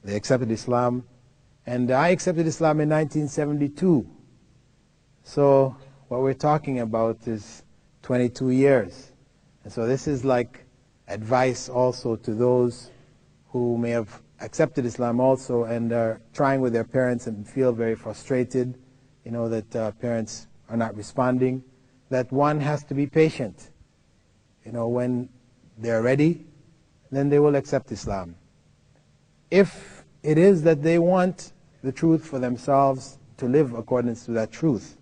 Speaker 4: They accepted Islam, and I accepted Islam in 1972. So what we're talking about is 22 years. And so this is like advice also to those who may have accepted Islam also and are trying with their parents and feel very frustrated, that parents are not responding, that one has to be patient. When they're ready, then they will accept Islam. If it is that they want the truth for themselves, to live according to that truth,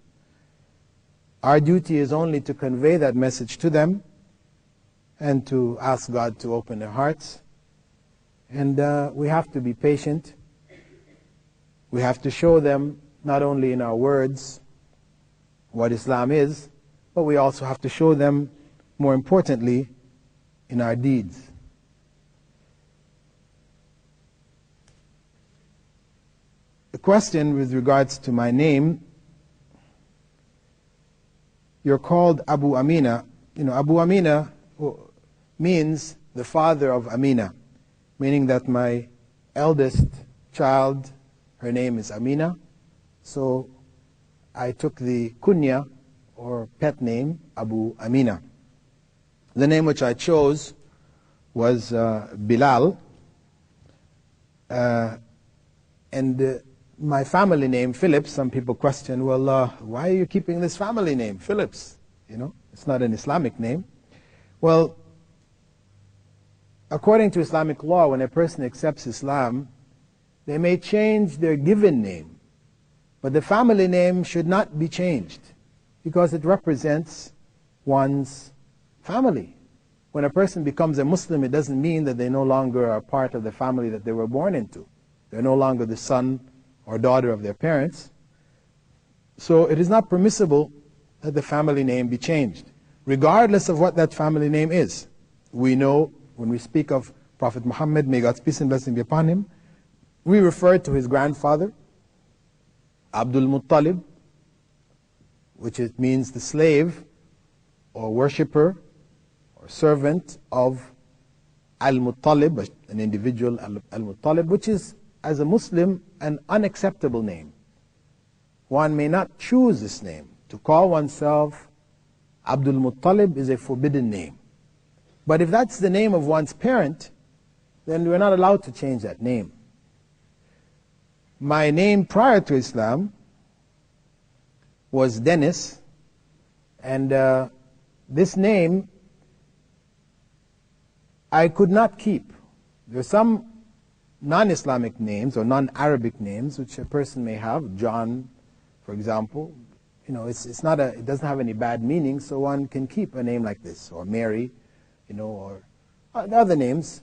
Speaker 4: our duty is only to convey that message to them and to ask God to open their hearts. And we have to be patient. We have to show them, not only in our words, what Islam is, but we also have to show them, more importantly, in our deeds. question with regards to my name, you're called Abu Amina. You know, Abu Amina means the father of Amina, meaning that my eldest child, her name is Amina. So I took the kunya, or pet name, Abu Amina. The name which I chose was Bilal. And my family name, Phillips, some people question, well, why are you keeping this family name, Phillips? You know, it's not an Islamic name. Well, according to Islamic law, when a person accepts Islam, they may change their given name, but the family name should not be changed because it represents one's family. When a person becomes a Muslim, it doesn't mean that they no longer are part of the family that they were born into. They're no longer the son or daughter of their parents. So it is not permissible that the family name be changed, regardless of what that family name is. We know when we speak of Prophet Muhammad, may God's peace and blessing be upon him, we refer to his grandfather, Abdul Muttalib, which it means the slave or worshipper or servant of Al-Muttalib, an individual Al-Muttalib, which is, as a Muslim, an unacceptable name. One may not choose this name. To call oneself Abdul Muttalib is a forbidden name. But if that's the name of one's parent, then we're not allowed to change that name. My name prior to Islam was Dennis, and this name I could not keep. There are some non-Islamic names or non-Arabic names which a person may have. John, for example, you know, it doesn't have any bad meaning, so one can keep a name like this, or Mary, you know, or other names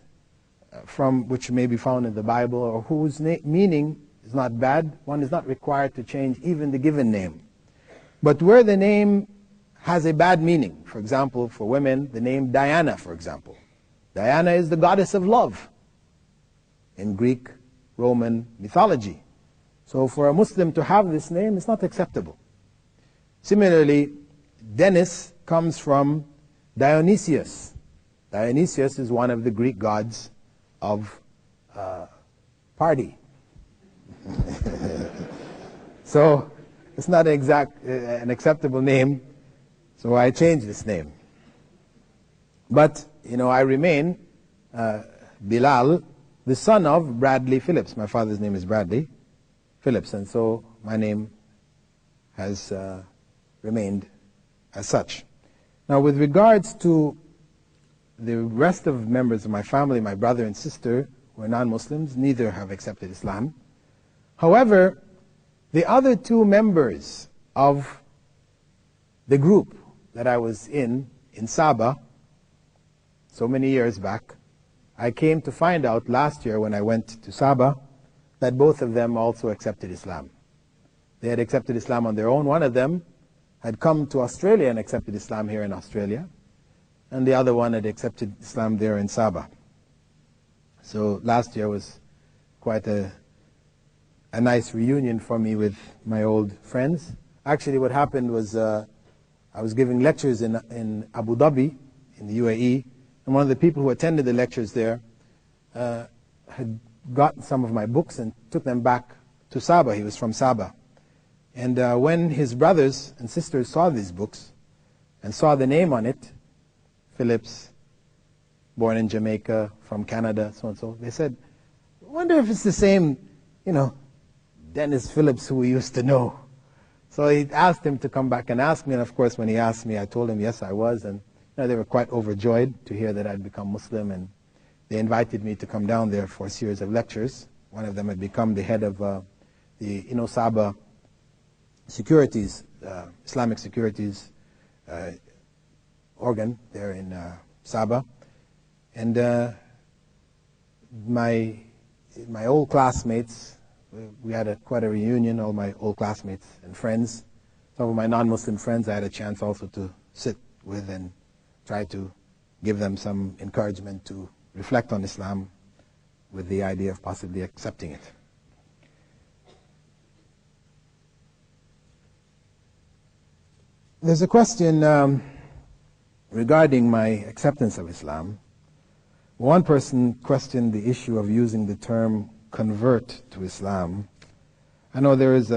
Speaker 4: from which may be found in the Bible, or whose meaning is not bad. One is not required to change even the given name. But where the name has a bad meaning, for example, for women, the name Diana, for example. Diana is the goddess of love in Greek, Roman mythology. So for a Muslim to have this name is not acceptable. Similarly, Dennis comes from Dionysius. Dionysius is one of the Greek gods of party. So it's not an acceptable name, so I changed this name. But, you know, I remain Bilal, the son of Bradley Phillips. My father's name is Bradley Phillips, and so my name has remained as such. Now, with regards to the rest of members of my family, my brother and sister, who are non-Muslims, neither have accepted Islam. However, the other two members of the group that I was in Sabah, so many years back, I came to find out last year when I went to Sabah that both of them also accepted Islam. They had accepted Islam on their own. One of them had come to Australia and accepted Islam here in Australia, and the other one had accepted Islam there in Sabah. So last year was quite a nice reunion for me with my old friends. Actually, what happened was I was giving lectures in Abu Dhabi, in the UAE, and one of the people who attended the lectures there had gotten some of my books and took them back to Sabah. He was from Sabah. And when his brothers and sisters saw these books and saw the name on it, Phillips, born in Jamaica, from Canada, so and so, they said, I wonder if it's the same, you know, Dennis Phillips who we used to know. So he asked him to come back and ask me, and of course when he asked me, I told him yes, I was, and you know, they were quite overjoyed to hear that I'd become Muslim, and they invited me to come down there for a series of lectures. One of them had become the head of the Sabah securities, Islamic securities organ there in Sabah. And my old classmates, we had quite a reunion, all my old classmates and friends. Some of my non-Muslim friends I had a chance also to sit with and try to give them some encouragement to reflect on Islam with the idea of possibly accepting it. There's a question regarding my acceptance of Islam. One person questioned the issue of using the term convert to Islam. I know there is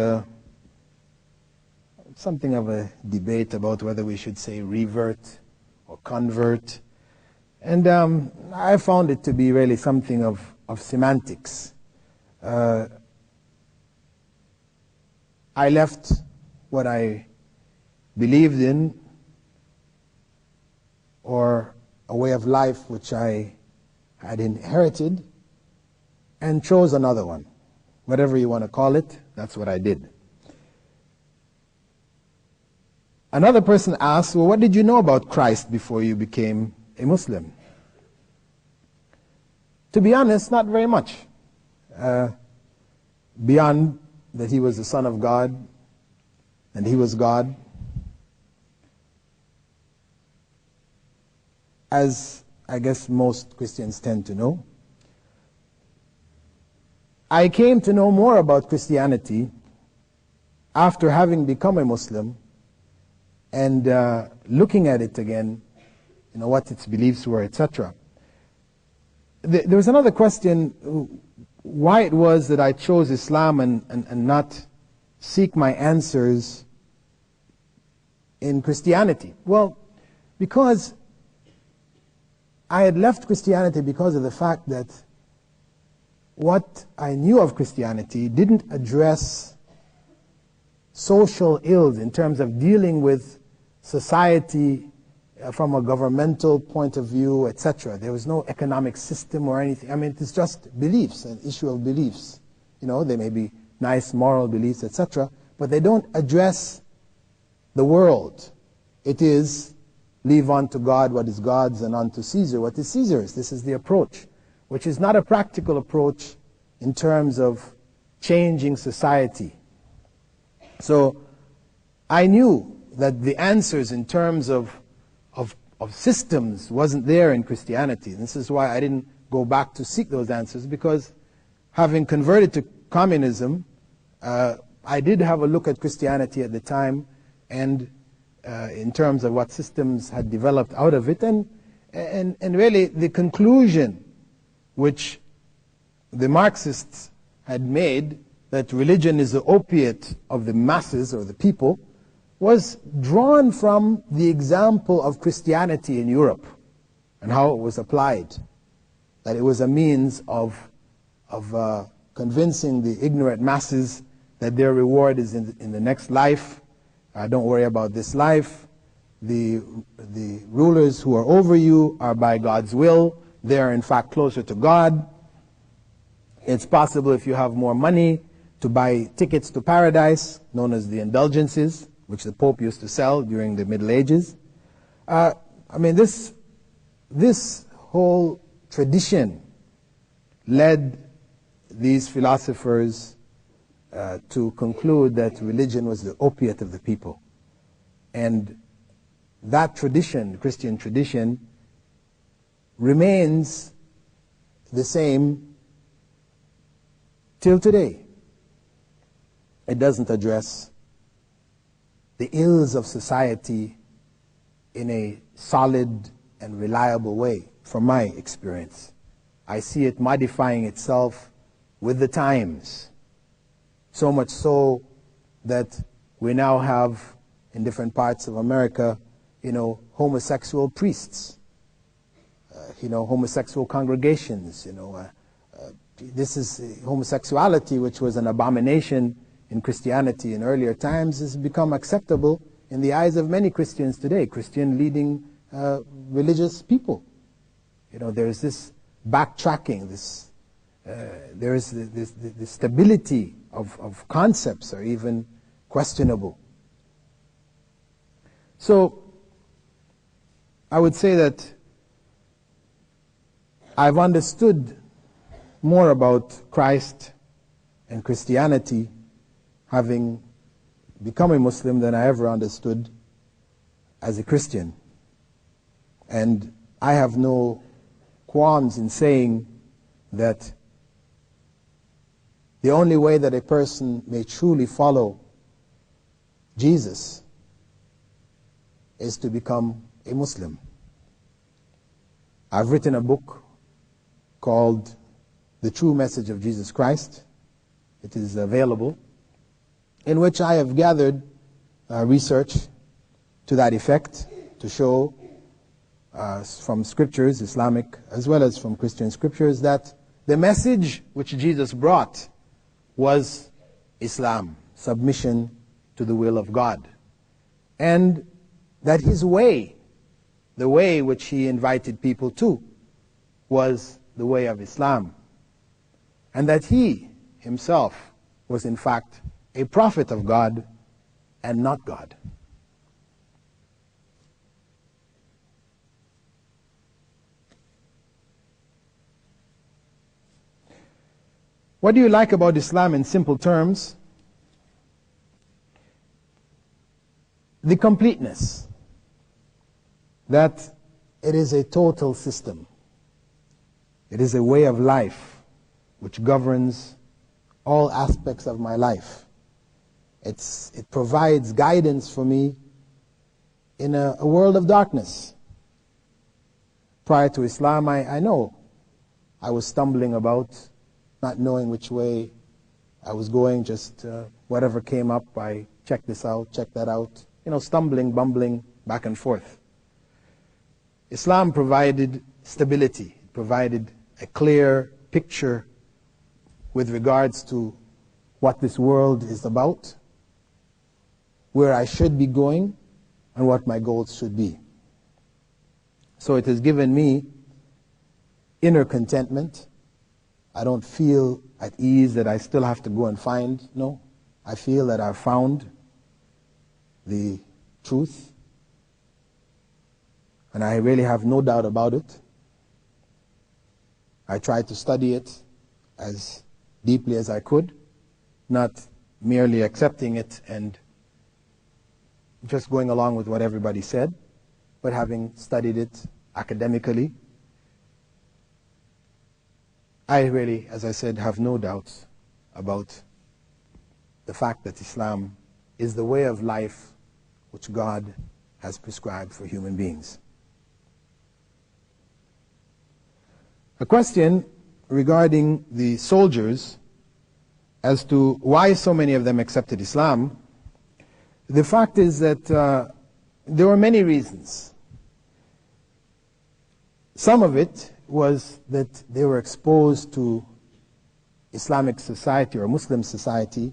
Speaker 4: something of a debate about whether we should say revert or convert. And I found it to be really something of semantics. I left what I believed in, or a way of life which I had inherited, and chose another one. Whatever you want to call it, that's what I did. Another person asked, well, what did you know about Christ before you became a Muslim? To be honest, not very much. Beyond that he was the Son of God, and he was God. As I guess most Christians tend to know. I came to know more about Christianity after having become a Muslim and looking at it again, what its beliefs were, etc. There was another question, why it was that I chose Islam and not seek my answers in Christianity. Well, because I had left Christianity because of the fact that what I knew of Christianity didn't address social ills in terms of dealing with society from a governmental point of view, etc. There was no economic system or anything. I mean, it's just beliefs, an issue of beliefs. They may be nice moral beliefs, etc., but they don't address the world. It is leave unto God what is God's and unto Caesar what is Caesar's. This is the approach, which is not a practical approach in terms of changing society. So I knew that the answers in terms of systems wasn't there in Christianity. And this is why I didn't go back to seek those answers, because having converted to communism, I did have a look at Christianity at the time, and in terms of what systems had developed out of it, and really the conclusion which the Marxists had made, that religion is the opiate of the masses or the people, was drawn from the example of Christianity in Europe and how it was applied. That it was a means of convincing the ignorant masses that their reward is in the next life. Don't worry about this life. The rulers who are over you are by God's will. They are in fact closer to God. It's possible, if you have more money, to buy tickets to paradise, known as the indulgences, which the Pope used to sell during the Middle Ages. I mean, this whole tradition led these philosophers to conclude that religion was the opiate of the people. And that tradition, the Christian tradition, remains the same till today. It doesn't address the ills of society in a solid and reliable way, from my experience. I see it modifying itself with the times. So much so that we now have, in different parts of America, homosexual priests, homosexual congregations, this is homosexuality, which was an abomination in Christianity in earlier times, has become acceptable in the eyes of many Christians today, Christian leading religious people. There's this backtracking, there is the stability of concepts are even questionable. So I would say that I've understood more about Christ and Christianity having become a Muslim than I ever understood as a Christian. And I have no qualms in saying that the only way that a person may truly follow Jesus is to become a Muslim. I've written a book called The True Message of Jesus Christ. It is available, in which I have gathered research to that effect, to show from scriptures, Islamic as well as from Christian scriptures, that the message which Jesus brought was Islam, submission to the will of God. And that his way, the way which he invited people to, was the way of Islam. And that he himself was in fact a prophet of God and not God. What do you like about Islam in simple terms? The completeness. That it is a total system. It is a way of life which governs all aspects of my life. It provides guidance for me in a world of darkness. Prior to Islam, I know I was stumbling about, not knowing which way I was going, just whatever came up, I checked this out, checked that out, stumbling, bumbling, back and forth. Islam provided stability, it provided a clear picture with regards to what this world is about, where I should be going, and what my goals should be. So it has given me inner contentment. I don't feel at ease that I still have to go and find. No, I feel that I've found the truth, and I really have no doubt about it. I tried to study it as deeply as I could, not merely accepting it and just going along with what everybody said, but having studied it academically. I really, as I said, have no doubts about the fact that Islam is the way of life which God has prescribed for human beings. A question regarding the soldiers as to why so many of them accepted Islam. The fact is that there were many reasons. Some of it was that they were exposed to Islamic society or Muslim society,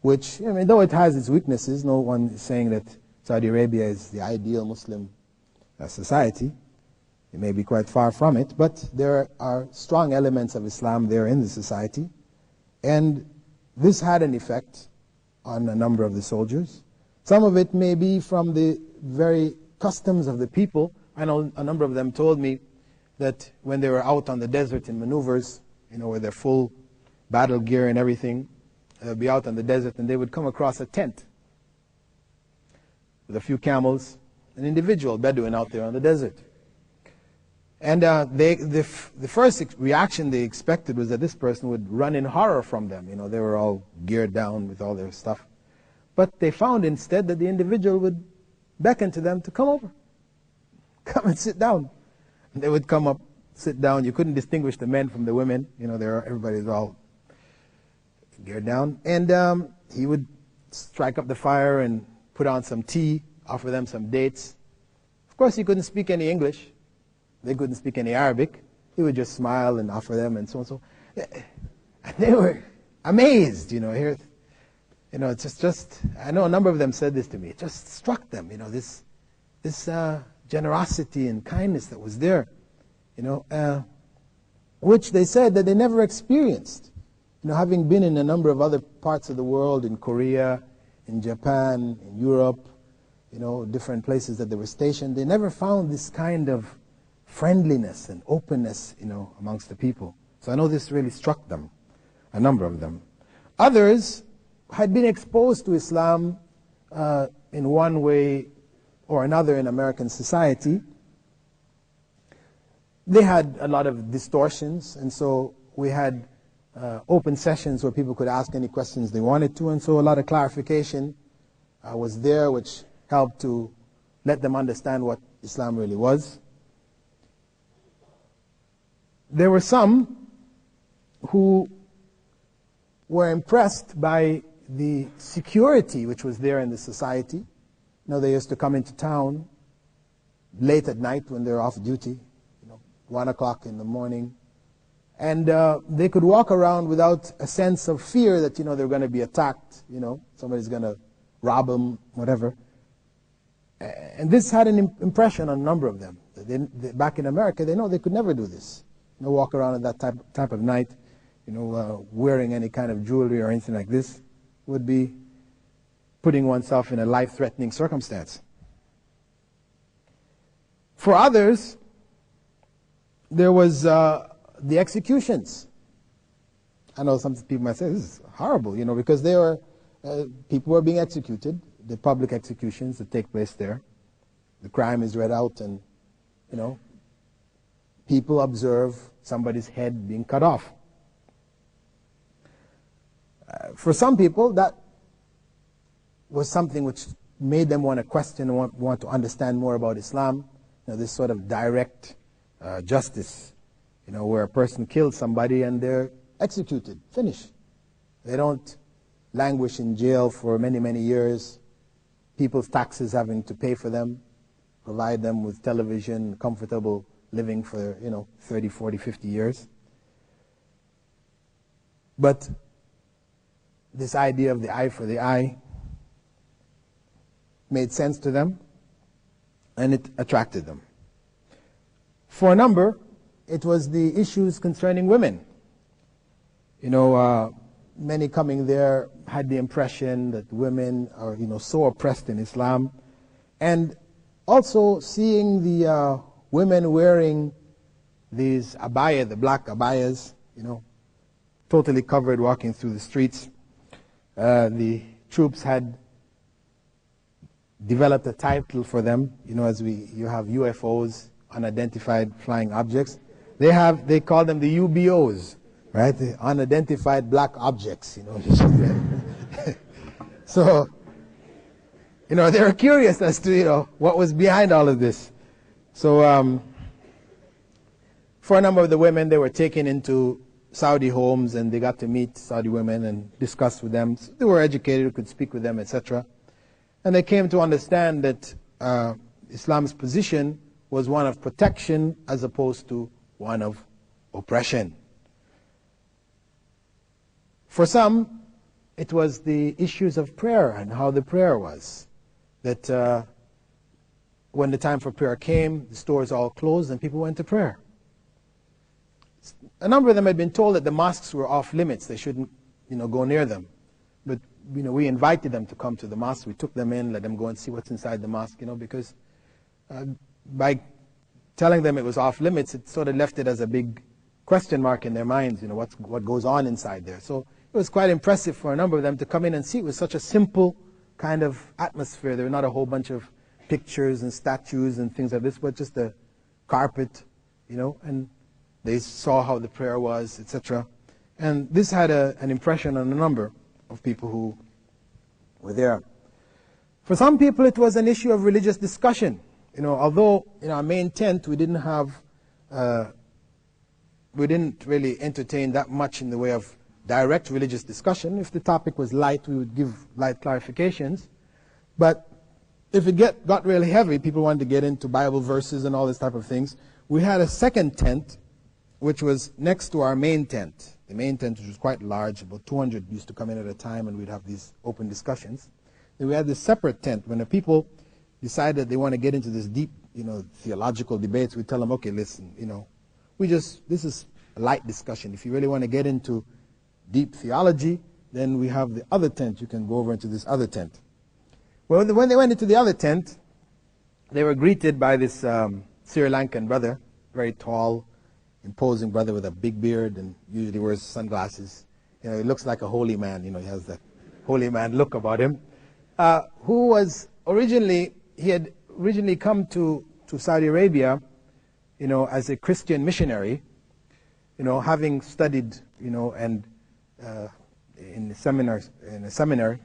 Speaker 4: which, though it has its weaknesses, no one is saying that Saudi Arabia is the ideal Muslim society. It may be quite far from it, but there are strong elements of Islam there in the society. And this had an effect on a number of the soldiers. Some of it may be from the very customs of the people. I know a number of them told me that when they were out on the desert in maneuvers, with their full battle gear and everything, they'd be out on the desert and they would come across a tent with a few camels, an individual Bedouin out there on the desert. And the first reaction they expected was that this person would run in horror from them. They were all geared down with all their stuff. But they found instead that the individual would beckon to them to come over. Come and sit down. And they would come up, sit down. You couldn't distinguish the men from the women. Everybody's all geared down. And he would strike up the fire and put on some tea, offer them some dates. Of course, he couldn't speak any English. They couldn't speak any Arabic. He would just smile and offer them and so and so. And they were amazed, Here, it's just. I know a number of them said this to me. It just struck them, this generosity and kindness that was there, which they said that they never experienced. Having been in a number of other parts of the world, in Korea, in Japan, in Europe, different places that they were stationed, they never found this kind of friendliness and openness, amongst the people. So I know this really struck them, a number of them. Others had been exposed to Islam in one way or another in American society. They had a lot of distortions, and so we had open sessions where people could ask any questions they wanted to, and so a lot of clarification was there, which helped to let them understand what Islam really was. There were some who were impressed by the security which was there in the society. You know, they used to come into town late at night when they're off duty, 1 o'clock in the morning, and they could walk around without a sense of fear that, they're going to be attacked, somebody's going to rob them, whatever. And this had an impression on a number of them. Back in America, they know they could never do this. Walk around at that type of night, wearing any kind of jewelry or anything like this would be putting oneself in a life-threatening circumstance. For others, there was the executions. I know some people might say, this is horrible, because people were being executed, the public executions that take place there. The crime is read out and, people observe somebody's head being cut off. For some people, that was something which made them want to question and want to understand more about Islam. This sort of direct justice, where a person kills somebody and they're executed, finished. They don't languish in jail for many, many years. People's taxes having to pay for them, provide them with television, comfortable living for, 30, 40, 50 years. But this idea of the eye for the eye made sense to them, and it attracted them. For a number, it was the issues concerning women. Many coming there had the impression that women are, so oppressed in Islam, and also seeing the women wearing these abaya, the black abayas, totally covered, walking through the streets. The troops had developed a title for them, as you have UFOs, unidentified flying objects. They call them the UBOs, right? The unidentified black objects, So, they were curious as to, what was behind all of this. So, for a number of the women, they were taken into Saudi homes and they got to meet Saudi women and discuss with them. So they were educated, could speak with them, etc. And they came to understand that Islam's position was one of protection as opposed to one of oppression. For some, it was the issues of prayer and how the prayer was. That when the time for prayer came, the stores all closed and people went to prayer. A number of them had been told that the mosques were off limits. They shouldn't, go near them. But, we invited them to come to the mosque. We took them in, let them go and see what's inside the mosque, because by telling them it was off limits, it sort of left it as a big question mark in their minds, what goes on inside there. So it was quite impressive for a number of them to come in and see. It was such a simple kind of atmosphere. There were not a whole bunch of pictures and statues and things like this, but just a carpet, and they saw how the prayer was, etc. And this had an impression on a number of people who were there. For some people, it was an issue of religious discussion. Although in our main tent we didn't really entertain that much in the way of direct religious discussion. If the topic was light, we would give light clarifications. But if it got really heavy, people wanted to get into Bible verses and all this type of things. We had a second tent, which was next to our main tent. The main tent, which was quite large, about 200 used to come in at a time, and we'd have these open discussions. Then we had this separate tent. When the people decided they want to get into this deep, theological debates, we tell them, okay, listen, this is a light discussion. If you really want to get into deep theology, then we have the other tent. You can go over into this other tent. Well, when they went into the other tent, they were greeted by this Sri Lankan brother, very tall, imposing brother with a big beard and usually wears sunglasses. He looks like a holy man. He has that holy man look about him. Who was he had originally come to Saudi Arabia, as a Christian missionary, having studied, and in a seminary,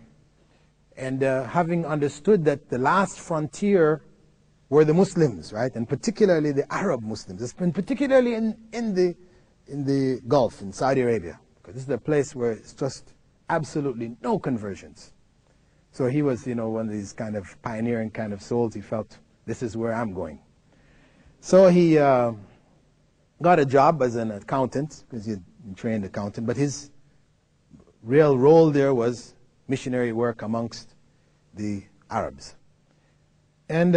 Speaker 4: and having understood that the last frontier were the Muslims, right? And particularly the Arab Muslims, and particularly in the Gulf, in Saudi Arabia. Because this is a place where it's just absolutely no conversions. So he was, one of these kind of pioneering kind of souls. He felt, this is where I'm going. So he got a job as an accountant, because he had been trained accountant, but his real role there was missionary work amongst the Arabs. And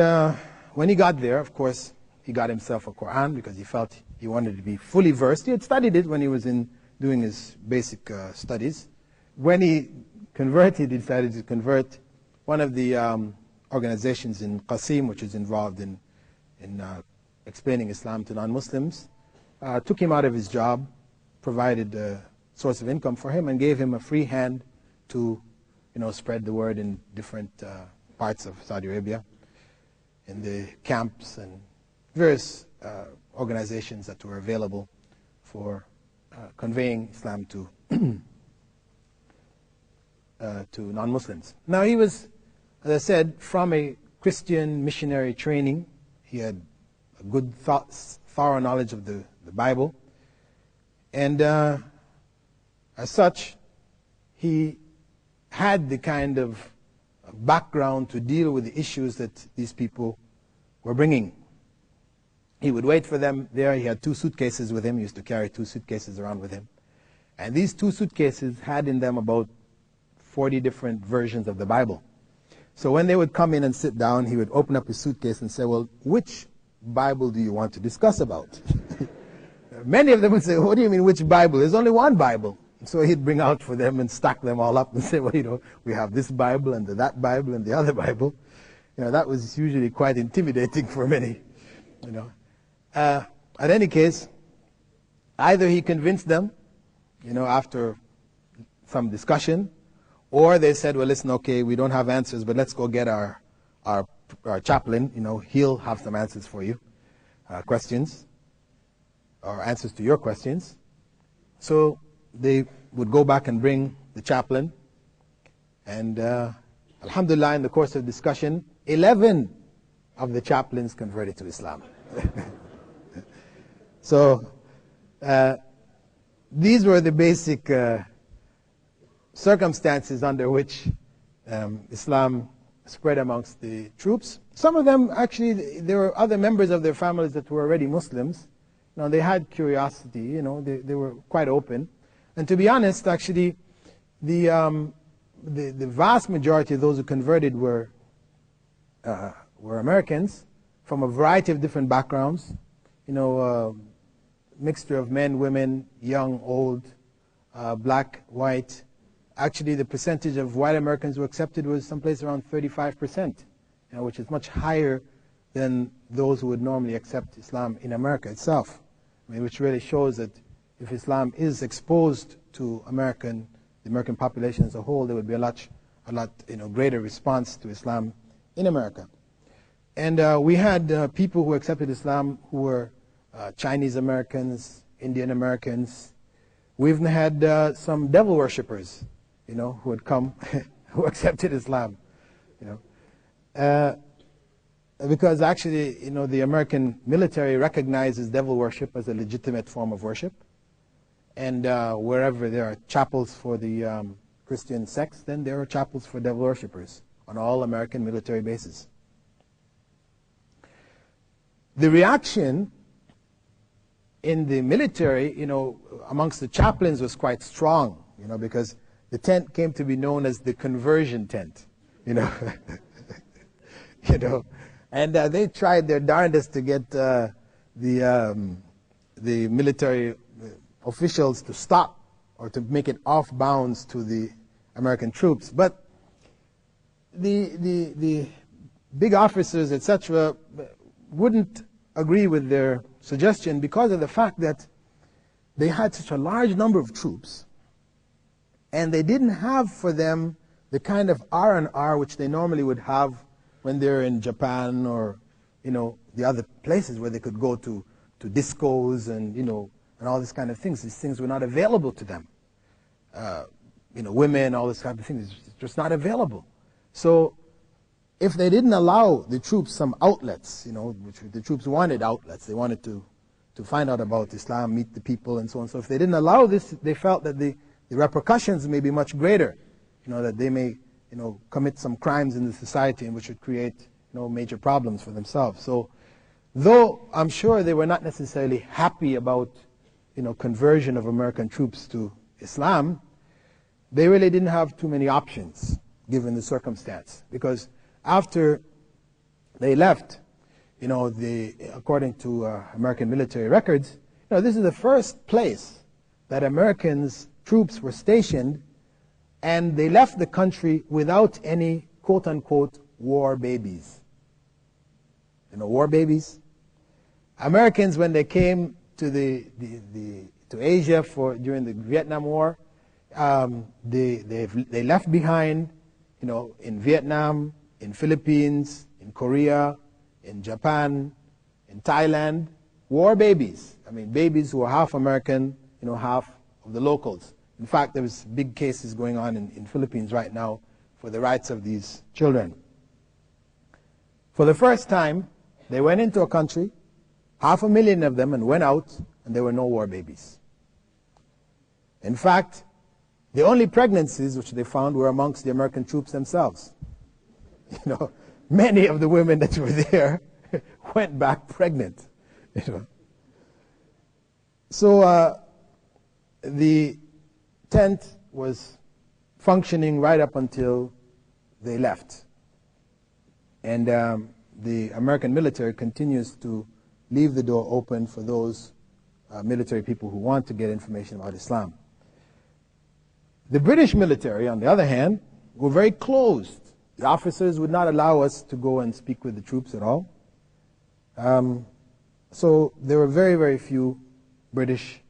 Speaker 4: when he got there, of course, he got himself a Quran because he felt he wanted to be fully versed. He had studied it when he was doing his basic studies. When he converted, he decided to convert. One of the organizations in Qasim, which is involved in explaining Islam to non-Muslims, took him out of his job, provided a source of income for him, and gave him a free hand to spread the word in different parts of Saudi Arabia, in the camps and various organizations that were available for conveying Islam to non-Muslims. Now he was, as I said, from a Christian missionary training. He had a good thorough knowledge of the Bible, and as such, he had the kind of background to deal with the issues that these people were bringing. He would wait for them there. He had 2 suitcases with him. He used to carry 2 suitcases around with him. And these 2 suitcases had in them about 40 different versions of the Bible. So when they would come in and sit down, he would open up his suitcase and say, well, which Bible do you want to discuss about? Many of them would say, what do you mean, which Bible? There's only one Bible. So he'd bring out for them and stack them all up and say, well, we have this Bible and that Bible and the other Bible. That was usually quite intimidating for many. At any case, either he convinced them, after some discussion, or they said, well, listen, okay, we don't have answers, but let's go get our chaplain. He'll have some answers for you, questions, or answers to your questions. So they would go back and bring the chaplain, and alhamdulillah, in the course of discussion, 11 of the chaplains converted to Islam. So these were the basic circumstances under which Islam spread amongst the troops. Some of them, actually, there were other members of their families that were already Muslims. They had curiosity, they were quite open. And to be honest, actually, the vast majority of those who converted were Americans from a variety of different backgrounds. Mixture of men, women, young, old, black, white. Actually, the percentage of white Americans who accepted was someplace around 35%, which is much higher than those who would normally accept Islam in America itself. Which really shows that if Islam is exposed to the American population as a whole, there would be a lot greater response to Islam in America. And we had people who accepted Islam who were Chinese Americans, Indian Americans. We even had some devil worshippers, who had come, who accepted Islam, because actually, the American military recognizes devil worship as a legitimate form of worship. And wherever there are chapels for the Christian sects, then there are chapels for devil worshippers on all American military bases. The reaction in the military, amongst the chaplains was quite strong, because the tent came to be known as the conversion tent, And they tried their darndest to get the military officials to stop or to make it off bounds to the American troops. But the big officers, etc., wouldn't agree with their suggestion because of the fact that they had such a large number of troops, and they didn't have for them the kind of R&R which they normally would have when they're in Japan or, the other places where they could go to discos and, and all this kind of things. These things were not available to them. Women, all this kind of things, it's just not available. So if they didn't allow the troops some outlets, which the troops wanted outlets, they wanted to find out about Islam, meet the people, and so on. So if they didn't allow this, they felt that the repercussions may be much greater, that they may, commit some crimes in the society, and which would create, major problems for themselves. So, though I'm sure they were not necessarily happy about, conversion of American troops to Islam, they really didn't have too many options given the circumstance, because after they left, according to American military records, this is the first place that Americans troops were stationed, and they left the country without any quote-unquote war babies. War babies. Americans, when they came to to Asia during the Vietnam War, they left behind, in Vietnam, in Philippines, in Korea, in Japan, in Thailand, war babies. I mean, babies who are half American, half of the locals. In fact, there was big cases going on in Philippines right now for the rights of these children. For the first time, they went into a country, 500,000 of them, and went out, and there were no war babies. In fact, the only pregnancies which they found were amongst the American troops themselves. Many of the women that were there went back pregnant. So the tent was functioning right up until they left. And the American military continues to leave the door open for those military people who want to get information about Islam. The British military, on the other hand, were very closed. The officers would not allow us to go and speak with the troops at all. So there were very, very few British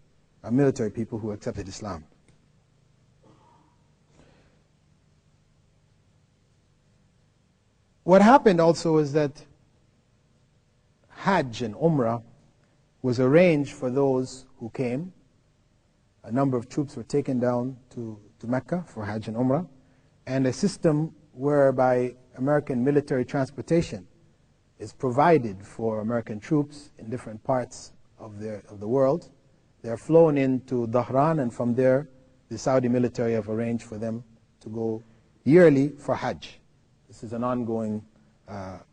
Speaker 4: military people who accepted Islam. What happened also is that Hajj and Umrah was arranged for those who came. A number of troops were taken down to Mecca for Hajj and Umrah, and a system whereby American military transportation is provided for American troops in different parts of the world. They're flown into Dhahran, and from there the Saudi military have arranged for them to go yearly for Hajj. This is an ongoing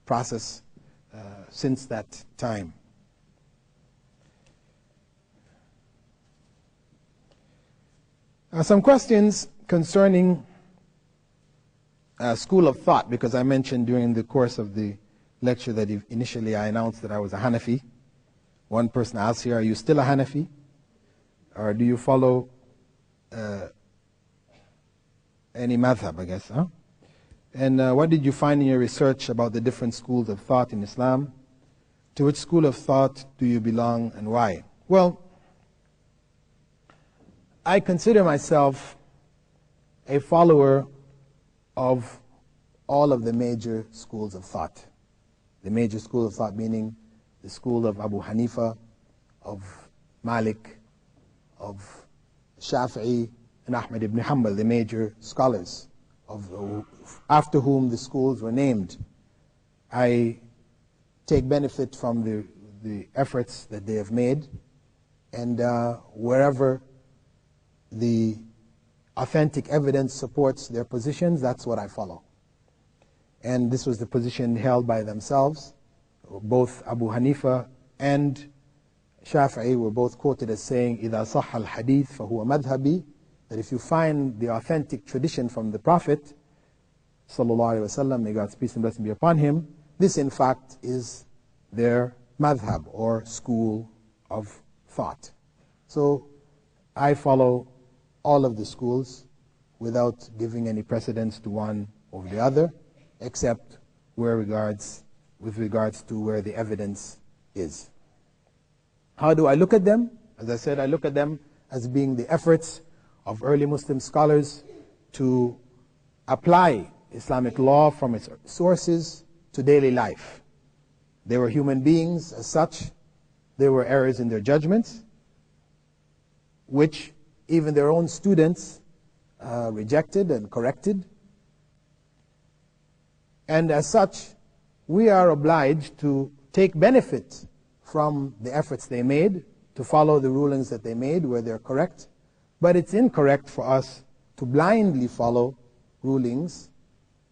Speaker 4: process since that time. Some questions concerning school of thought, because I mentioned during the course of the lecture that initially I announced that I was a Hanafi. One person asked here, are you still a Hanafi? Or do you follow any madhab, I guess, huh? And what did you find in your research about the different schools of thought in Islam? To which school of thought do you belong, and why? Well, I consider myself a follower of all of the major schools of thought. The major school of thought meaning the school of Abu Hanifa, of Malik, of Shafi'i, and Ahmad ibn Hanbal, the major scholars after whom the schools were named. I take benefit from the efforts that they have made, and wherever the authentic evidence supports their positions, that's what I follow. And this was the position held by themselves. Both Abu Hanifa and Shafi'i were both quoted as saying, إِذَا صَحَّ الْحَدِيث فَهُوَ مَذْهَبِي, that if you find the authentic tradition from the Prophet, sallallahu alaihi wasallam, may God's peace and blessing be upon him, this in fact is their madhab, or school of thought. So I follow all of the schools without giving any precedence to one over the other, except with regards to where the evidence is. How do I look at them? As I said, I look at them as being the efforts of early Muslim scholars to apply Islamic law from its sources to daily life. They were human beings as such. There were errors in their judgments, which even their own students rejected and corrected. And as such, we are obliged to take benefit from the efforts they made, to follow the rulings that they made where they're correct. But it's incorrect for us to blindly follow rulings,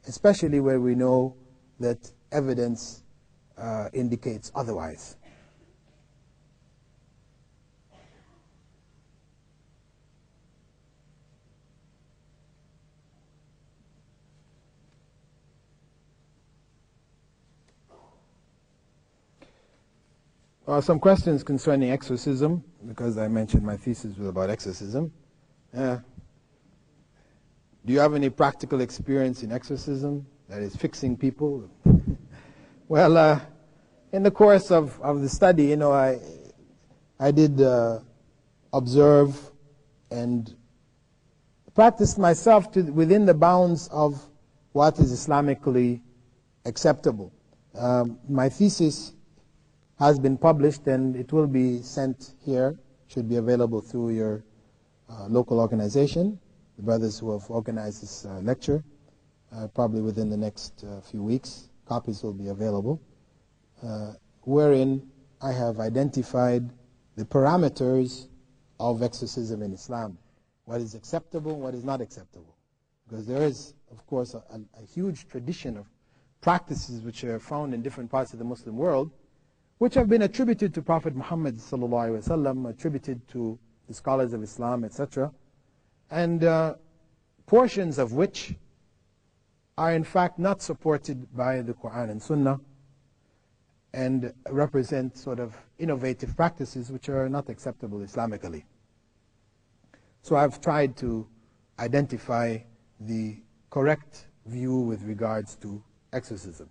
Speaker 4: especially where we know that evidence indicates otherwise. Some questions concerning exorcism, because I mentioned my thesis was about exorcism. Do you have any practical experience in exorcism, that is fixing people? Well, in the course of the study, I did observe and practice myself within the bounds of what is Islamically acceptable. My thesis has been published and it will be sent here, should be available through your local organization, the brothers who have organized this lecture, probably within the next few weeks. Copies will be available, wherein I have identified the parameters of exorcism in Islam, what is acceptable, what is not acceptable. Because there is, of course, a huge tradition of practices which are found in different parts of the Muslim world, which have been attributed to Prophet Muhammad ﷺ, attributed to the scholars of Islam, etc., and portions of which are in fact not supported by the Quran and Sunnah, and represent sort of innovative practices which are not acceptable Islamically. So I've tried to identify the correct view with regards to exorcism.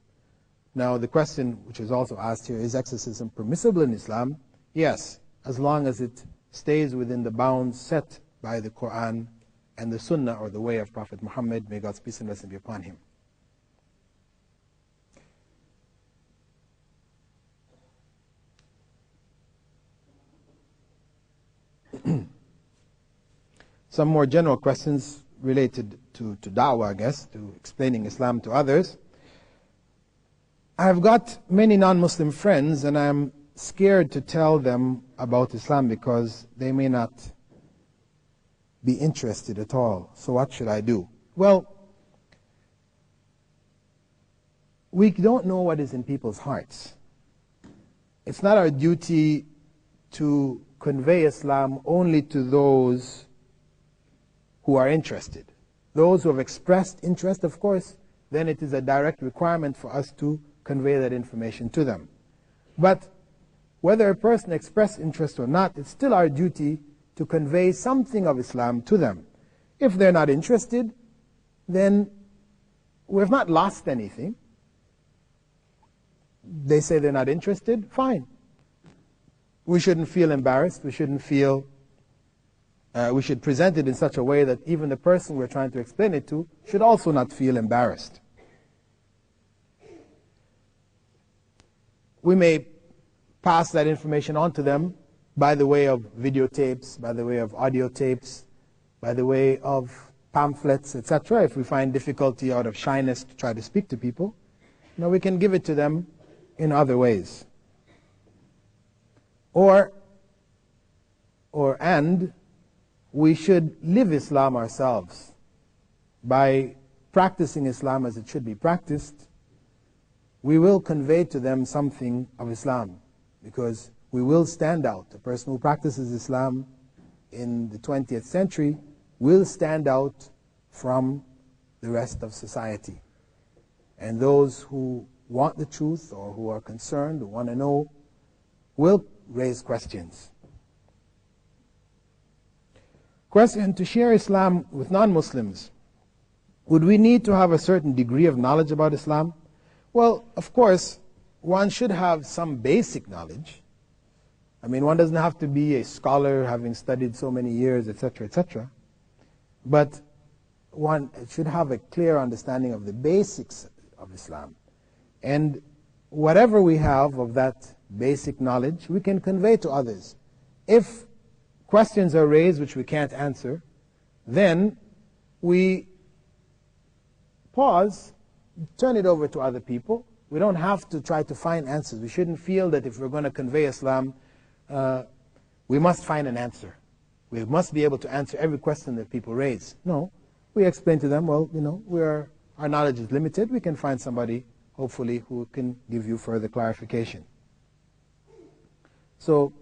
Speaker 4: Now, the question which is also asked here, is exorcism permissible in Islam? Yes, as long as it stays within the bounds set by the Quran and the Sunnah, or the way of Prophet Muhammad, may God's peace and blessing be upon him. Some more general questions related to da'wah, I guess, to explaining Islam to others. I've got many non-Muslim friends, and I'm scared to tell them about Islam because they may not be interested at all. So what should I do? Well, we don't know what is in people's hearts. It's not our duty to convey Islam only to those who are interested. Those who have expressed interest, of course, then it is a direct requirement for us to convey that information to them. But whether a person expressed interest or not, it's still our duty to convey something of Islam to them. If they're not interested, then we've not lost anything. They say they're not interested, fine. We shouldn't feel embarrassed. We shouldn't feel, we should present it in such a way that even the person we're trying to explain it to should also not feel embarrassed. We may pass that information on to them by the way of videotapes, by the way of audio tapes, by the way of pamphlets, etc. If we find difficulty out of shyness to try to speak to people, we can give it to them in other ways. And we should live Islam ourselves by practicing Islam as it should be practiced. We will convey to them something of Islam, because we will stand out. A person who practices Islam in the 20th century will stand out from the rest of society. And those who want the truth, or who are concerned, who want to know, will raise questions. Question: to share Islam with non-Muslims, would we need to have a certain degree of knowledge about Islam? Well, of course, one should have some basic knowledge. I mean, one doesn't have to be a scholar having studied so many years, etc., etc. But one should have a clear understanding of the basics of Islam. And whatever we have of that basic knowledge, we can convey to others. If questions are raised which we can't answer, then we pause turn it over to other people. We don't have to try to find answers. We shouldn't feel that if we're going to convey Islam, we must find an answer. We must be able to answer every question that people raise. No, we explain to them, well, our knowledge is limited. We can find somebody, hopefully, who can give you further clarification. So,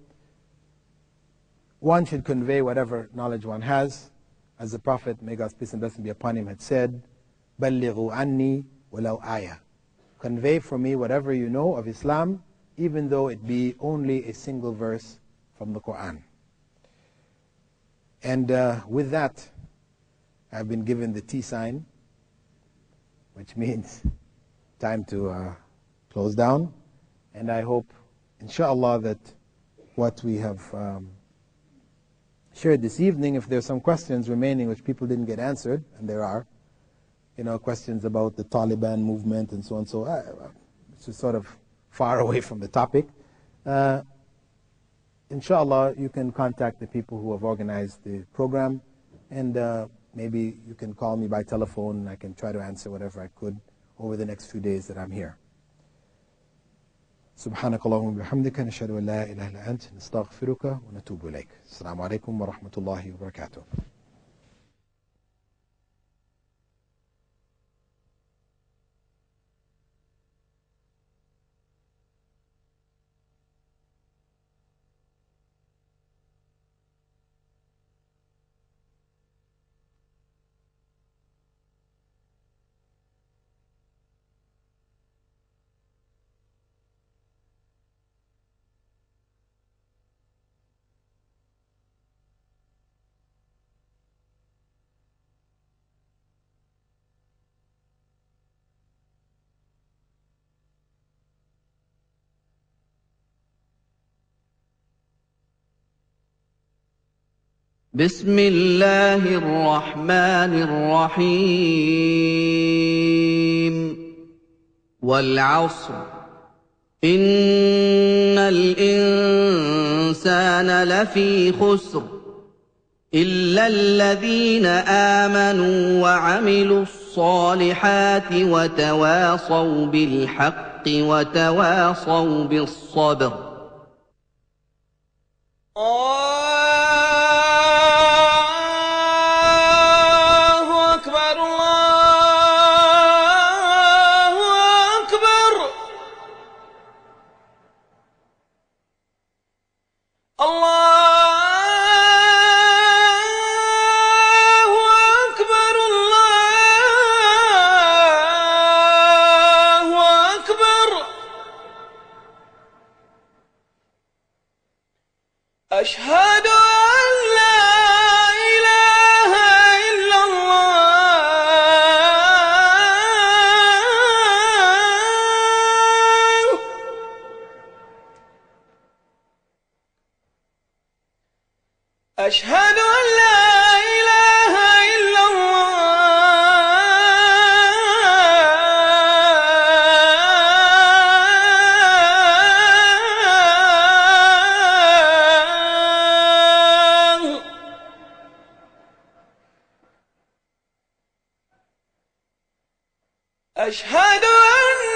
Speaker 4: one should convey whatever knowledge one has. As the Prophet, may God's peace and blessing be upon him, had said, بَلِّغُوا عَنِّي وَلَوْ آيَةً. Convey for me whatever you know of Islam, even though it be only a single verse from the Quran. And with that, I've been given the T sign, which means time to close down. And I hope, inshallah, that what we have shared this evening, if there's some questions remaining which people didn't get answered, and there are, questions about the Taliban movement and so on, so it's just sort of far away from the topic. Inshallah, you can contact the people who have organized the program, and maybe you can call me by telephone, and I can try to answer whatever I could over the next few days that I'm here. سبحانك اللهم وبحمدك نشهد أن لا إله إلا أنت نستغفرك ونتوب إليك. السلام عليكم ورحمة الله وبركاته.
Speaker 2: بسم الله الرحمن الرحيم والعصر إن الإنسان لفي خسر إلا الذين آمنوا وعملوا الصالحات وتواصوا بالحق وتواصوا بالصبر.
Speaker 5: أشهد أن لا إله إلا الله أشهد أن لا إله إلا أشهد أن